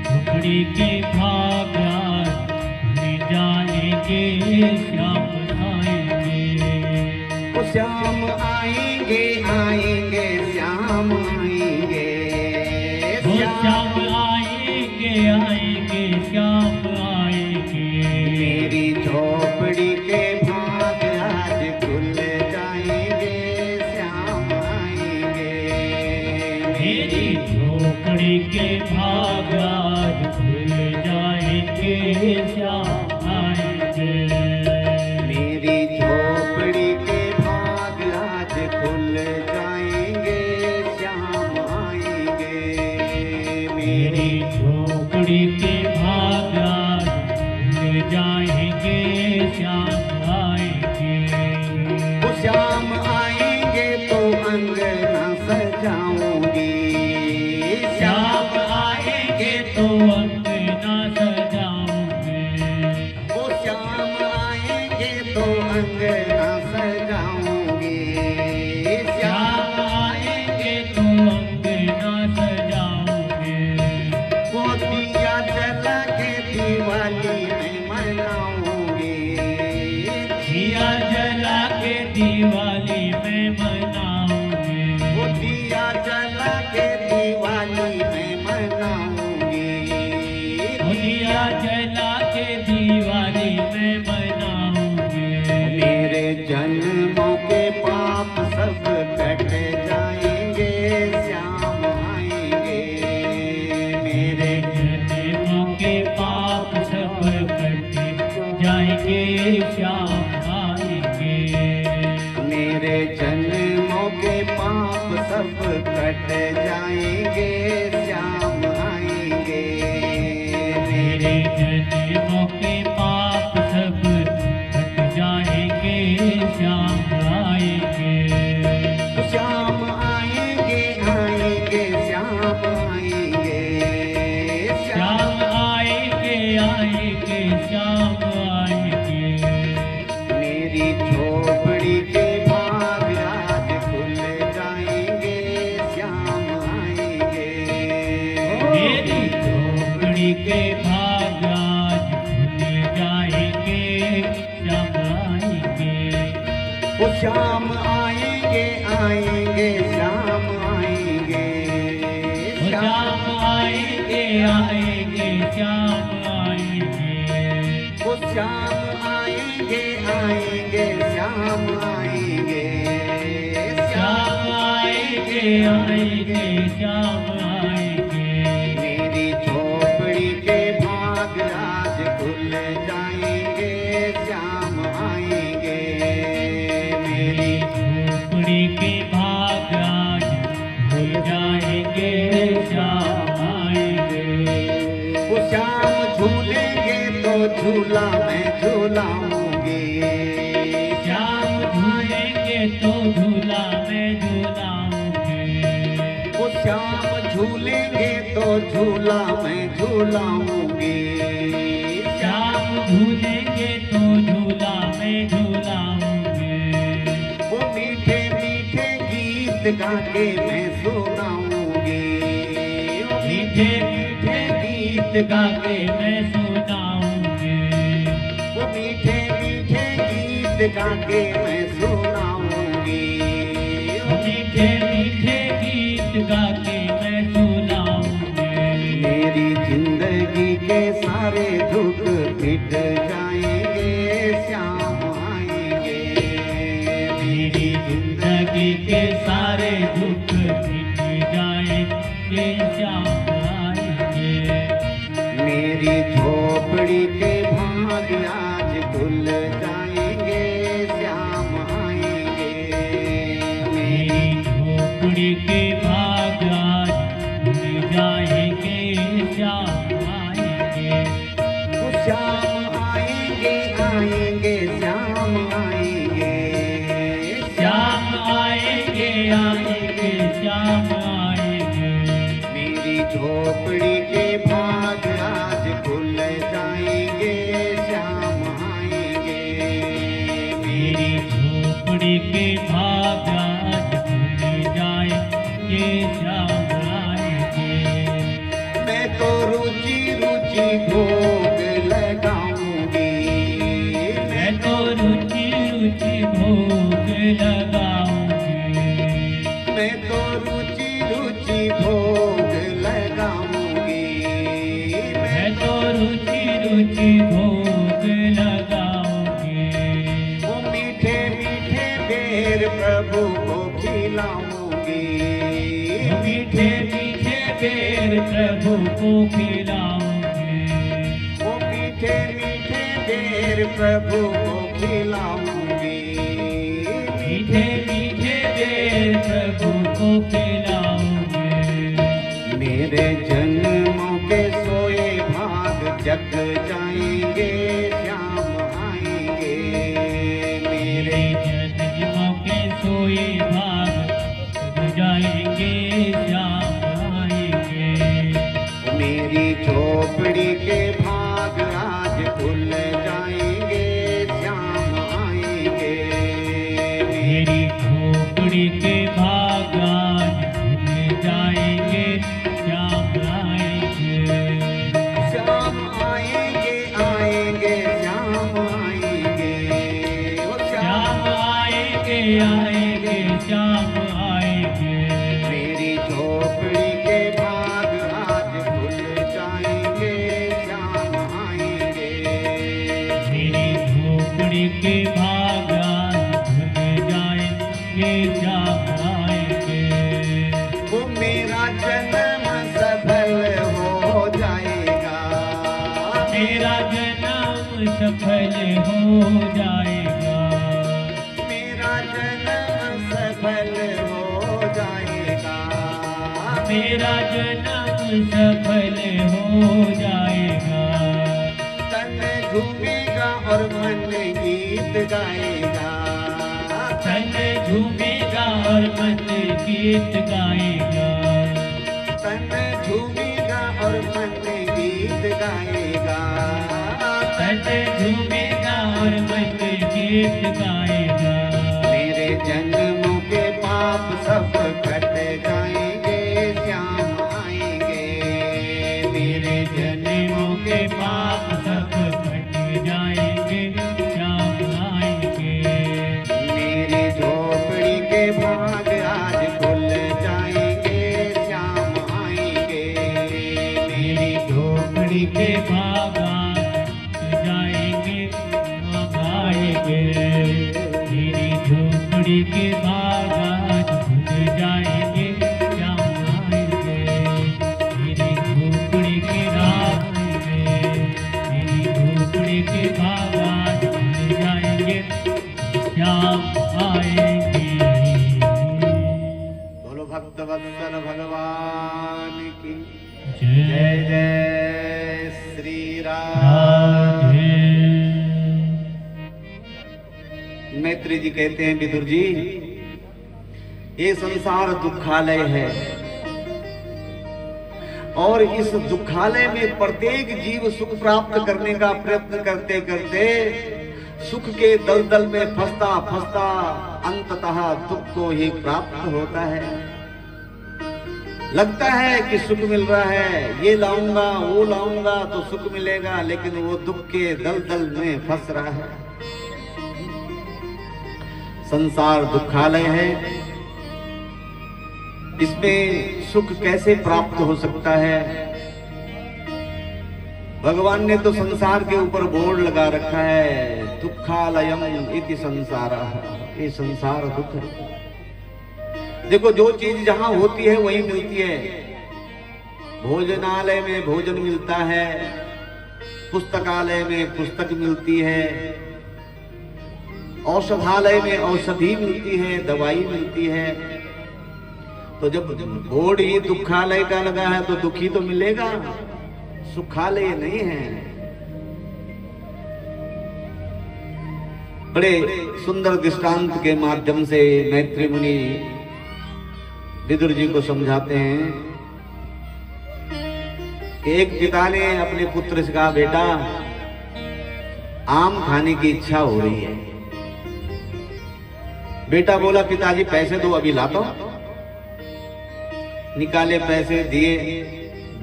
झोपड़ी के भाग आज खुल जाएंगे, श्याम आएंगे।
वो श्याम आएंगे, आएंगे श्याम आएंगे,
वो श्याम आएंगे, आएंगे श्याम आएंगे।
मेरी झोपड़ी के भाग आज खुल जाएंगे, श्याम आएंगे।
मेरी झोपड़ी के भाग आज खुल जाएंगे, श्याम आएंगे।
मेरी झोपड़ी के भाग आज खुल जाएंगे, श्याम आएंगे।
मेरी झोपड़ी के भाग आज खुल जाएंगे, श्याम आएंगे।
वो श्याम आएंगे तो अंगना सजाऊंगी,
श्याम आएंगे तो अंगना सजाऊंगे।
वो श्याम आएंगे तो अंगना सजाऊंगी,
श्याम आएंगे तो अंगना सजाऊंगे।
वो दिया जला के दिवाली में मनाऊंगी,
दिया जला के दिवाली में मनाऊंगे।
वो दिया जला के दिवाली में मनाऊंगी।
दिया जला के दिवाली में मनाऊंगे।
मेरे जन्मों के पाप सब कट जाएंगे, श्याम आएंगे। मेरे
जन्मों के पाप सब कट जाएंगे, श्याम आएंगे।
मेरे जन्मों के पाप सब कट जाएंगे, श्याम आएंगे।
मेरे जन्मों के पाप सब कट जाएंगे, श्याम आएंगे।
श्याम आएंगे, आएंगे श्याम आएंगे।
श्याम आएंगे, आएंगे श्याम आएंगे।
मेरी झोपड़ी के भाग आज खुल जाएंगे, श्याम आएंगे।
मेरी झोपड़ी के भाग आज खुल जाएंगे, श्याम आएंगे।
वो श्याम आएंगे, आएंगे श्याम आएंगे।
श्याम आएंगे, आएंगे श्याम आएंगे।
वो श्याम आएंगे, आएंगे श्याम आएंगे।
श्याम आएंगे, आएंगे श्याम आएंगे।
मेरी झोपड़ी के भाग आज खुल जाएंगे, श्याम आएंगे।
मेरी झोपड़ी के भाग आज खुल जाएंगे, श्याम आएंगे।
वो श्याम झूलेंगे तो झूला मैं झूलाऊंगी,
श्याम झूलेंगे तो झूला मैं झूलाऊंगी।
वो श्याम झूलेंगे तो झूला मैं झूलाऊंगी।
श्याम झूलेंगे तो झूला मैं झूलाऊंगी।
वो मीठे मीठे गीत गा के मैं सुनाऊंगी,
मीठे मीठे गीत गा के मैं सुनाऊंगी।
वो मीठे मीठे गीत गा के मैं सुनाऊंगी।
मीठे मीठे गीत गा के मैं सुनाऊंगी।
मेरी जिंदगी के सारे दुख मिट जाएंगे, झोपड़ी के भाग आज खुल जाएंगे, श्याम आएंगे।
मेरी झोपड़ी के भाग आज खुल जाएंगे, श्याम आएंगे।
मैं तो रुचि रुचि भोग लगाऊंगी,
मैं तो रुचि रुचि भोग लगाऊंगी।
मैं तो रुचि रुचि भोग लगाऊंगी।
मैं तो रुचि रुचि भोग लगाऊंगी।
वो मीठे मीठे बेर प्रभु को खिलाऊंगी,
मीठे मीठे बेर प्रभु को खिलाऊंगी।
वो मीठे मीठे बेर प्रभु को खिलाऊंगी।
मीठे मीठे बेर प्रभु को खिलाऊंगी।
मेरे जन्मों के सोए भाग जग जाएंगे, श्याम आएंगे।
मेरे जन्मों के सोए भाग जग जाएंगे, श्याम आएंगे।
मेरी झोपड़ी के भाग आज खुल जाएंगे, श्याम आएंगे।
मेरी झोपड़ी के भाग आज खुल जाएंगे, श्याम आएंगे।
श्याम आएंगे, आएंगे, श्याम आएंगे। ओ
श्याम आएंगे, आएंगे, श्याम आएंगे।
मेरी झोपड़ी के भाग आज खुल जाएंगे, श्याम आएंगे।
मेरी झोपड़ी के भाग आज खुल जाएंगे, श्याम आएंगे।
वो मेरा जन्म सफल हो जाएगा,
मेरा जन्म सफल हो जाएगा।
मेरा जन्म सफल हो जाएगा।
मेरा जन्म सफल हो जाएगा।
तन झूमेगा और मन गीत गाएगा,
तन झूमेगा और मन गीत गाएगा।
तन झूमेगा और मन गीत गाएगा।
तन झूमेगा और मन गीत गाएगा।
मेरे जन्मों के पाप सब कट जाएंगे, श्याम आएंगे। मेरे
जन्मों के पाप सब कट जाएंगे, श्याम आएंगे।
मेरी झोपड़ी के भाग आज खुल जाएंगे, श्याम आएंगे।
मेरी झोपड़ी के भाग आज खुल जाएंगे, श्याम आएंगे। मेरी झोपड़ी के भाग आज खुल जाएंगे, श्याम आएंगे। मेरी झोपड़ी के भाग आएंगे। मेरी झोपड़ी के भाग आज खुल जाएंगे, श्याम आएंगे।
बोलो भक्त वत्सल भगवान की
जय
जय जय श्री राम।
राधे।
मैत्री जी कहते हैं, विदुर जी ये संसार दुखालय है और इस दुखालय में प्रत्येक जीव सुख प्राप्त करने का प्रयत्न करते करते सुख के दलदल में फंसता फंसता अंततः दुख को ही प्राप्त होता है। लगता है कि सुख मिल रहा है, ये लाऊंगा वो लाऊंगा तो सुख मिलेगा, लेकिन वो दुख के दलदल में फंस रहा है। संसार दुखालय है, इसमें सुख कैसे प्राप्त हो सकता है? भगवान ने तो संसार के ऊपर बोर्ड लगा रखा है, दुखालयम इति संसारः, ये संसार दुख है। देखो जो चीज जहां होती है वही मिलती है। भोजनालय में भोजन मिलता है, पुस्तकालय में पुस्तक मिलती है, औषधालय में औषधि मिलती है, दवाई मिलती है। तो जब बोर्ड ही दुखालय का लगा है तो दुखी तो मिलेगा, सुखालय नहीं है। बड़े सुंदर दृष्टांत के माध्यम से मैत्री मुनि विदुर जी को समझाते हैं। कि एक पिता ने अपने पुत्र से कहा, बेटा आम खाने की इच्छा हो रही है। बेटा बोला, पिताजी पैसे दो, अभी लाता हूं। निकाले पैसे, दिए।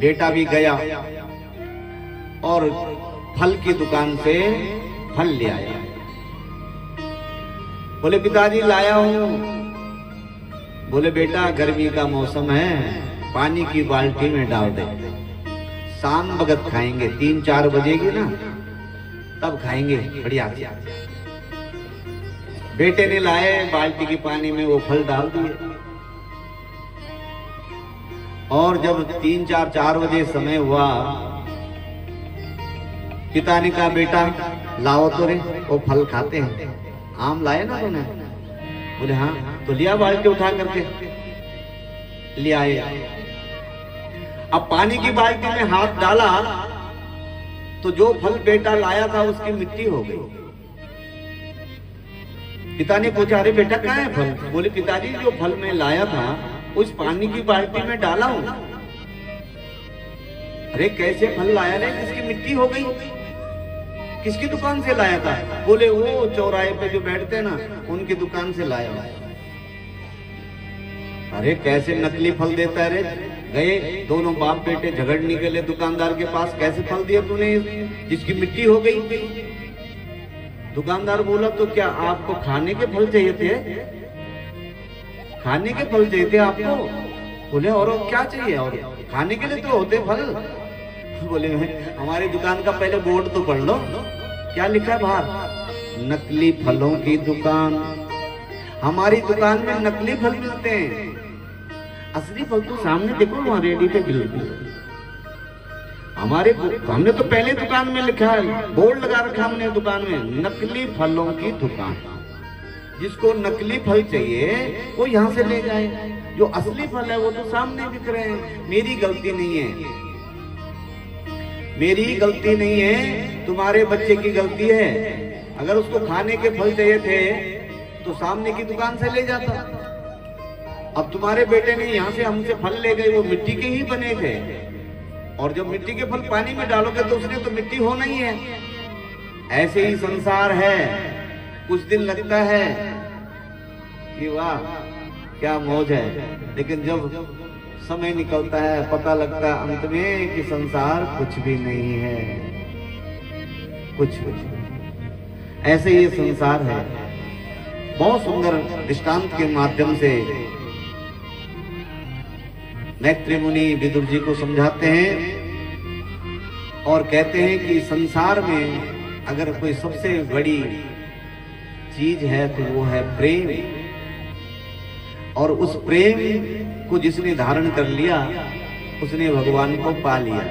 बेटा भी गया और फल की दुकान से फल ले आया। बोले, पिताजी लाया हूं। बोले, बेटा गर्मी का मौसम है, पानी की बाल्टी में डाल दे, शाम बगत खाएंगे, 3-4 बजेगी ना तब खाएंगे बढ़िया से। बेटे ने लाए, बाल्टी की पानी में वो फल डाल दिए और जब 3-4 बजे समय हुआ, पिता ने कहा, बेटा लाओ तो रे, वो फल खाते हैं। आम लाए ना तूने? बोले हाँ। तो लिया बाल्टी उठा करके ले आए। अब पानी की बाल्टी में हाथ डाला तो जो फल बेटा लाया था उसकी मिट्टी हो गई। पिता ने पूछा, अरे बेटा कहाँ है फल? बोले, पिताजी जो फल मैं लाया था उस पानी की बाल्टी में डाला हूं। अरे कैसे फल लाया रे, जिसकी मिट्टी हो गई? किसकी दुकान से लाया था? बोले, वो चौराहे पे जो बैठते हैं ना उनकी दुकान से लाया हूं। अरे कैसे नकली फल देता है रे? गए दोनों बाप बेटे, झगड़ निकले दुकानदार के पास, कैसे फल दिया तूने जिसकी मिट्टी हो गई? दुकानदार बोला, तो क्या आपको खाने के फल चाहिए थे? खाने के फल चाहिए थे आपको? बोले, और क्या चाहिए? और खाने के लिए तो होते फल। बोले, हमारी दुकान का पहले बोर्ड तो पढ़ लो, क्या लिखा है बाहर? नकली फलों की दुकान। हमारी दुकान में नकली फल मिलते हैं, असली फल तो सामने देखो वहां रेडी पे मिलती है। हमने तो पहले दुकान में लिखा है, बोर्ड लगा रखा हमने दुकान में, नकली फलों की दुकान। जिसको नकली फल चाहिए वो यहाँ से ले जाए, जो असली फल है वो तो सामने बिक रहे हैं। मेरी गलती नहीं है, मेरी गलती नहीं है, तुम्हारे बच्चे की गलती है। अगर उसको खाने के फल चाहिए थे तो सामने की दुकान से ले जाता। अब तुम्हारे बेटे ने यहाँ से हमसे फल ले गए, वो मिट्टी के ही बने थे, और जब मिट्टी के फल पानी में डालोगे तो उसने तो मिट्टी होना ही है। ऐसे ही संसार है, कुछ दिन लगता है कि वाह क्या मौज है, लेकिन जब समय निकलता है पता लगता है अंत में कि संसार कुछ भी नहीं है, कुछ नहीं। ऐसे ही संसार है। बहुत सुंदर दृष्टांत के माध्यम से मैत्री मुनि विदुर जी को समझाते हैं और कहते हैं कि संसार में अगर कोई सबसे बड़ी चीज है तो वो है प्रेम, और उस प्रेम को जिसने धारण कर लिया उसने भगवान को पा लिया।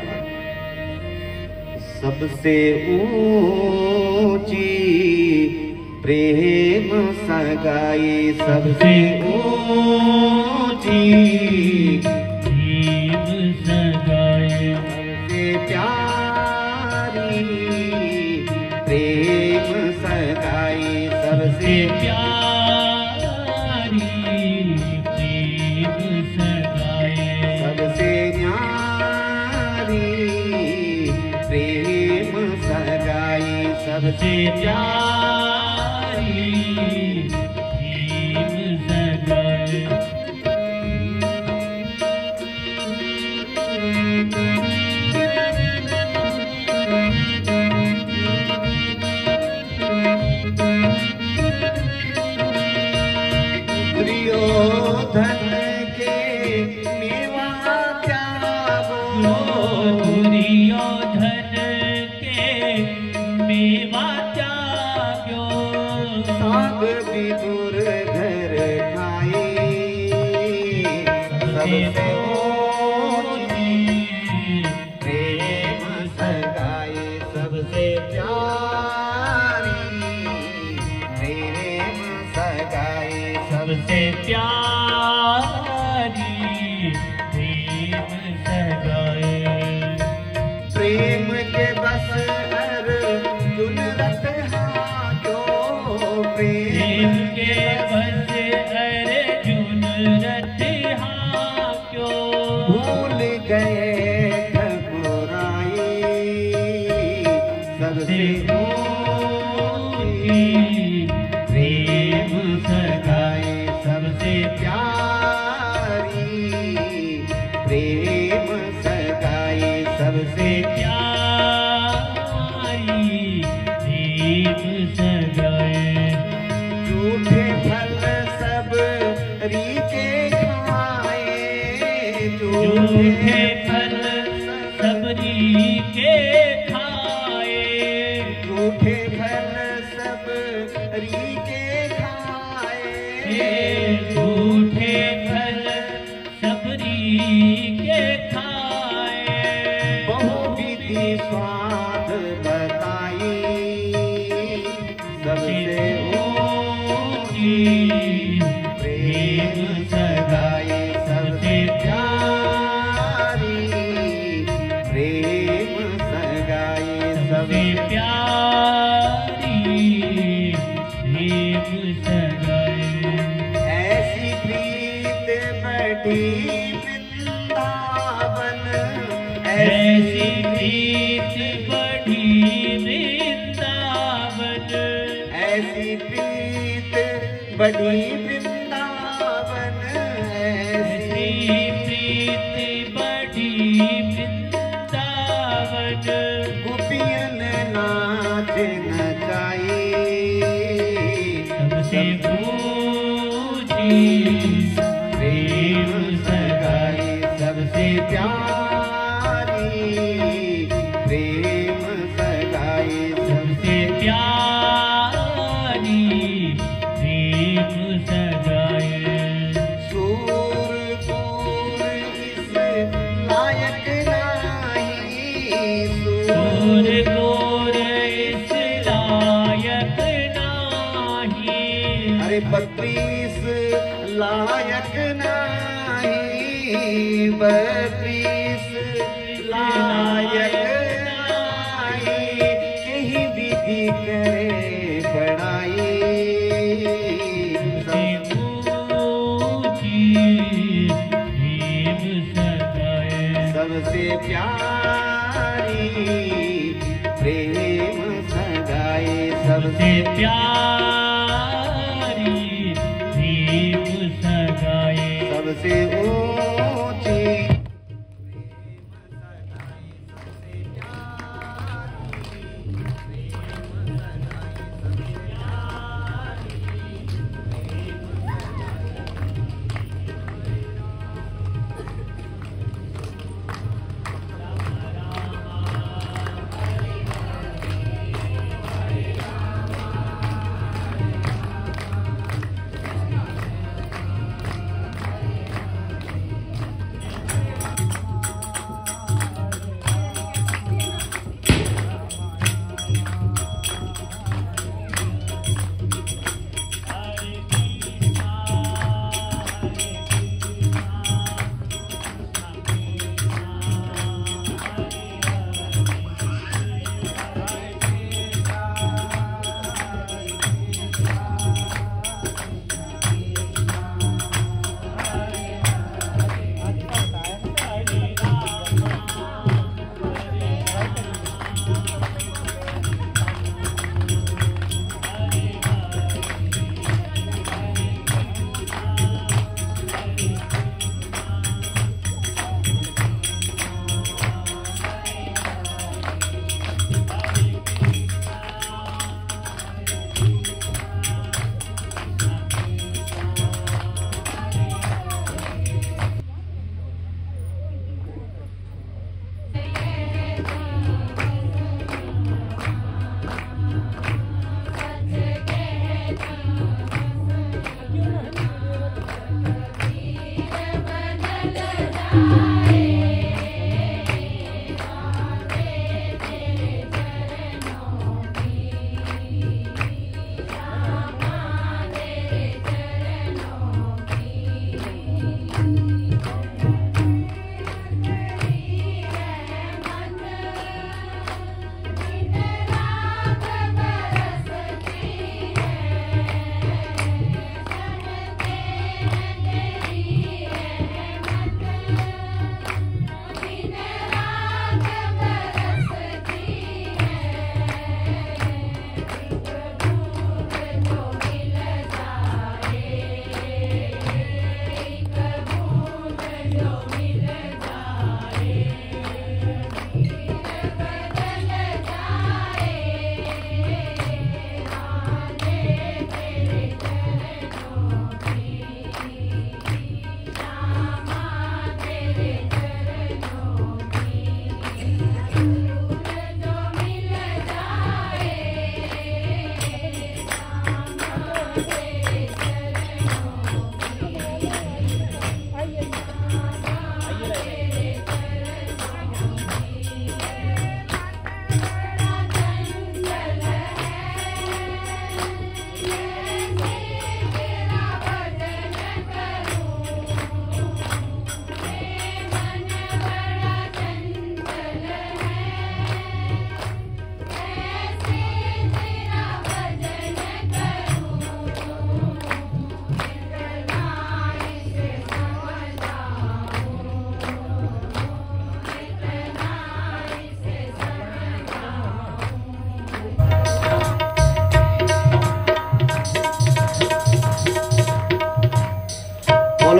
सबसे ऊंची प्रेम सगाई, सबसे ऊंची
प्रेम सगाई,
सबसे प्यारी प्रेम सगाई, सबसे
प्यारी प्रेम सगाई,
सबसे न्यारी प्रेम सगाई, सबसे
प्यारी प्रेम सगाई।
दुर्योधन के मेवा त्यागो,
दुर्योधन के मेवा त्याग्यो,
साग विदुर घर खाई, सबसे ऊंची प्रेम सगाई, सबसे प्यारी प्रेम सगाई,
सबसे प्यारी प्रेम सगाई।
प्रेम के बस अर्जुन रथ हाथो,
प्रेम के बस अर्जुन रथ हाक्यो,
भूल गए ठकुराई, के खाए,
झूठे फल सबरी के खाए,
बहुविधि स्वाद बताई, सबसे ऊंची प्रेम सगाई, सबसे प्यारी प्रेम सगाई,
सबसे
सबसे
प्यारी प्रेम सगाई।
ऐसी प्रीत बड़ी वृंदावन,
ऐसी प्रीत बड़ी वृंदावन,
ऐसी प्रीत बड़ी वृंदावन,
ऐसी प्रीत बड़ी वृंदावन।
गोपियन नाच नचाई,
सबसे ऊंची
प्रेम सगाई, सबसे प्यारी प्रेम सगाई,
सबसे प्यारी प्रेम सगाई।
सूरपुर इस लायक नाही,
सूर गोर इस लायक नाही,
अरे 32 लायक नाही, 32 लायक नाही, कहीं विधि करे बड़ाई,
सबसे ऊंची प्रेम सगाई।
सबसे प्यारी प्रेम सगाई,
सबसे
सबसे
प्यारी प्रेम सगाई।
सबसे ऊंची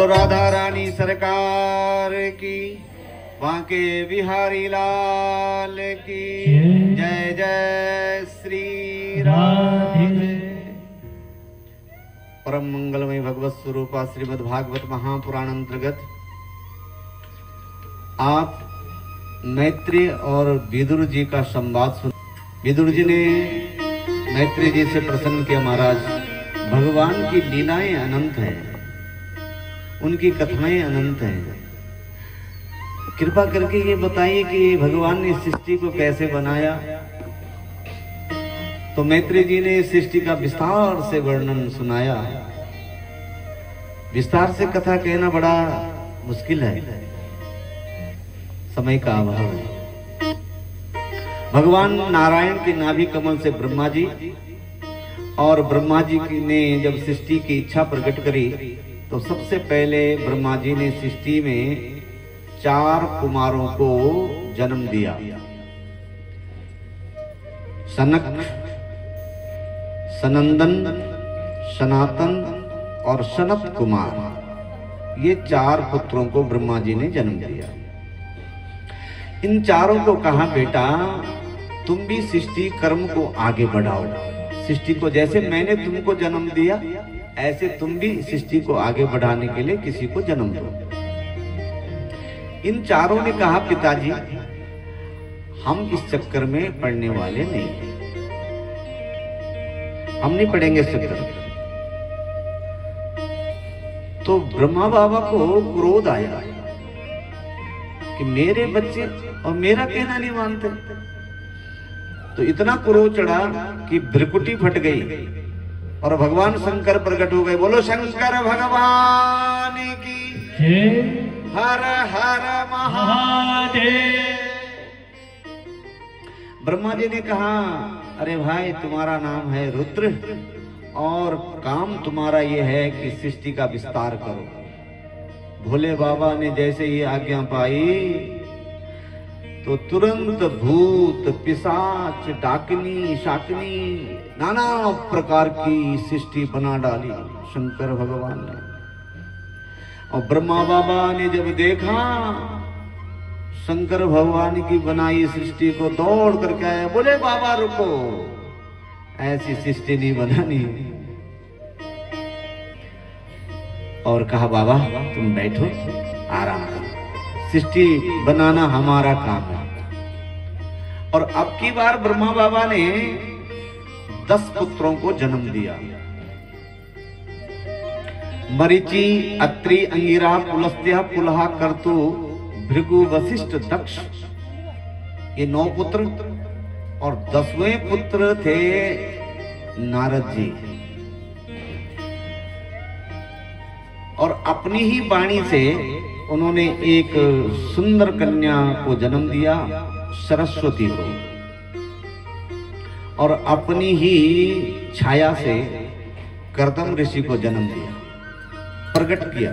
राधा रानी सरकार की, बांके बिहारी लाल की जय जय श्री राधे। परम मंगलमय भगवत स्वरूपा श्रीमद् भागवत महापुराण अंतर्गत आप मैत्रेय और विदुर जी का संवाद सुन। विदुर जी ने मैत्रेय जी से प्रसन्न किया, महाराज भगवान की लीलाएं अनंत हैं, उनकी कथाएं अनंत हैं, कृपा करके ये बताइए कि भगवान ने सृष्टि को कैसे बनाया। तो मैत्रेय जी ने सृष्टि का विस्तार से वर्णन सुनाया। विस्तार से कथा कहना बड़ा मुश्किल है, समय का अभाव है। भगवान नारायण के नाभि कमल से ब्रह्मा जी, और ब्रह्मा जी ने जब सृष्टि की इच्छा प्रकट करी तो सबसे पहले ब्रह्मा जी ने सृष्टि में 4 कुमारों को जन्म दिया। सनक, सनंदन, सनातन और सनत कुमार, ये 4 पुत्रों को ब्रह्मा जी ने जन्म दिया। इन चारों को कहा, बेटा तुम भी सृष्टि कर्म को आगे बढ़ाओ। सृष्टि को जैसे मैंने तुमको जन्म दिया, ऐसे तुम भी सृष्टि को आगे बढ़ाने के लिए किसी को जन्म दो। इन चारों ने कहा, पिताजी हम इस चक्कर में पड़ने वाले नहीं, हम नहीं पड़ेंगे इस चक्कर में। तो ब्रह्मा बाबा को क्रोध आया कि मेरे बच्चे और मेरा कहना नहीं मानते। तो इतना क्रोध चढ़ा कि भ्रिकुटी फट गई और भगवान शंकर प्रकट हो गए। बोलो शंकर भगवान की, हर हर महादेव। ब्रह्मा जी ने कहा, अरे भाई तुम्हारा नाम है रुद्र और काम तुम्हारा ये है कि सृष्टि का विस्तार करो। भोले बाबा ने जैसे ही आज्ञा पाई तो तुरंत भूत, पिशाच, डाकिनी, शाकिनी, नाना प्रकार की सृष्टि बना डाली शंकर भगवान ने। और ब्रह्मा बाबा ने जब देखा शंकर भगवान की बनाई सृष्टि को, दौड़ करके आए, बोले बाबा रुको, ऐसी सृष्टि नहीं बनानी। और कहा, बाबा तुम बैठो, आराम करो, सृष्टि बनाना हमारा काम है। और अब की बार ब्रह्मा बाबा ने 10 पुत्रों को जन्म दिया। मरीचि, अत्रि, अंगिरा, पुलस्त्य, पुलहा, कर्तु, भृगु, वशिष्ठ, दक्ष, ये 9 पुत्र। और 10वें पुत्र थे नारद जी। और अपनी ही वाणी से उन्होंने एक सुंदर कन्या को जन्म दिया, सरस्वती को। और अपनी ही छाया से कर्दम ऋषि को जन्म दिया, प्रकट किया।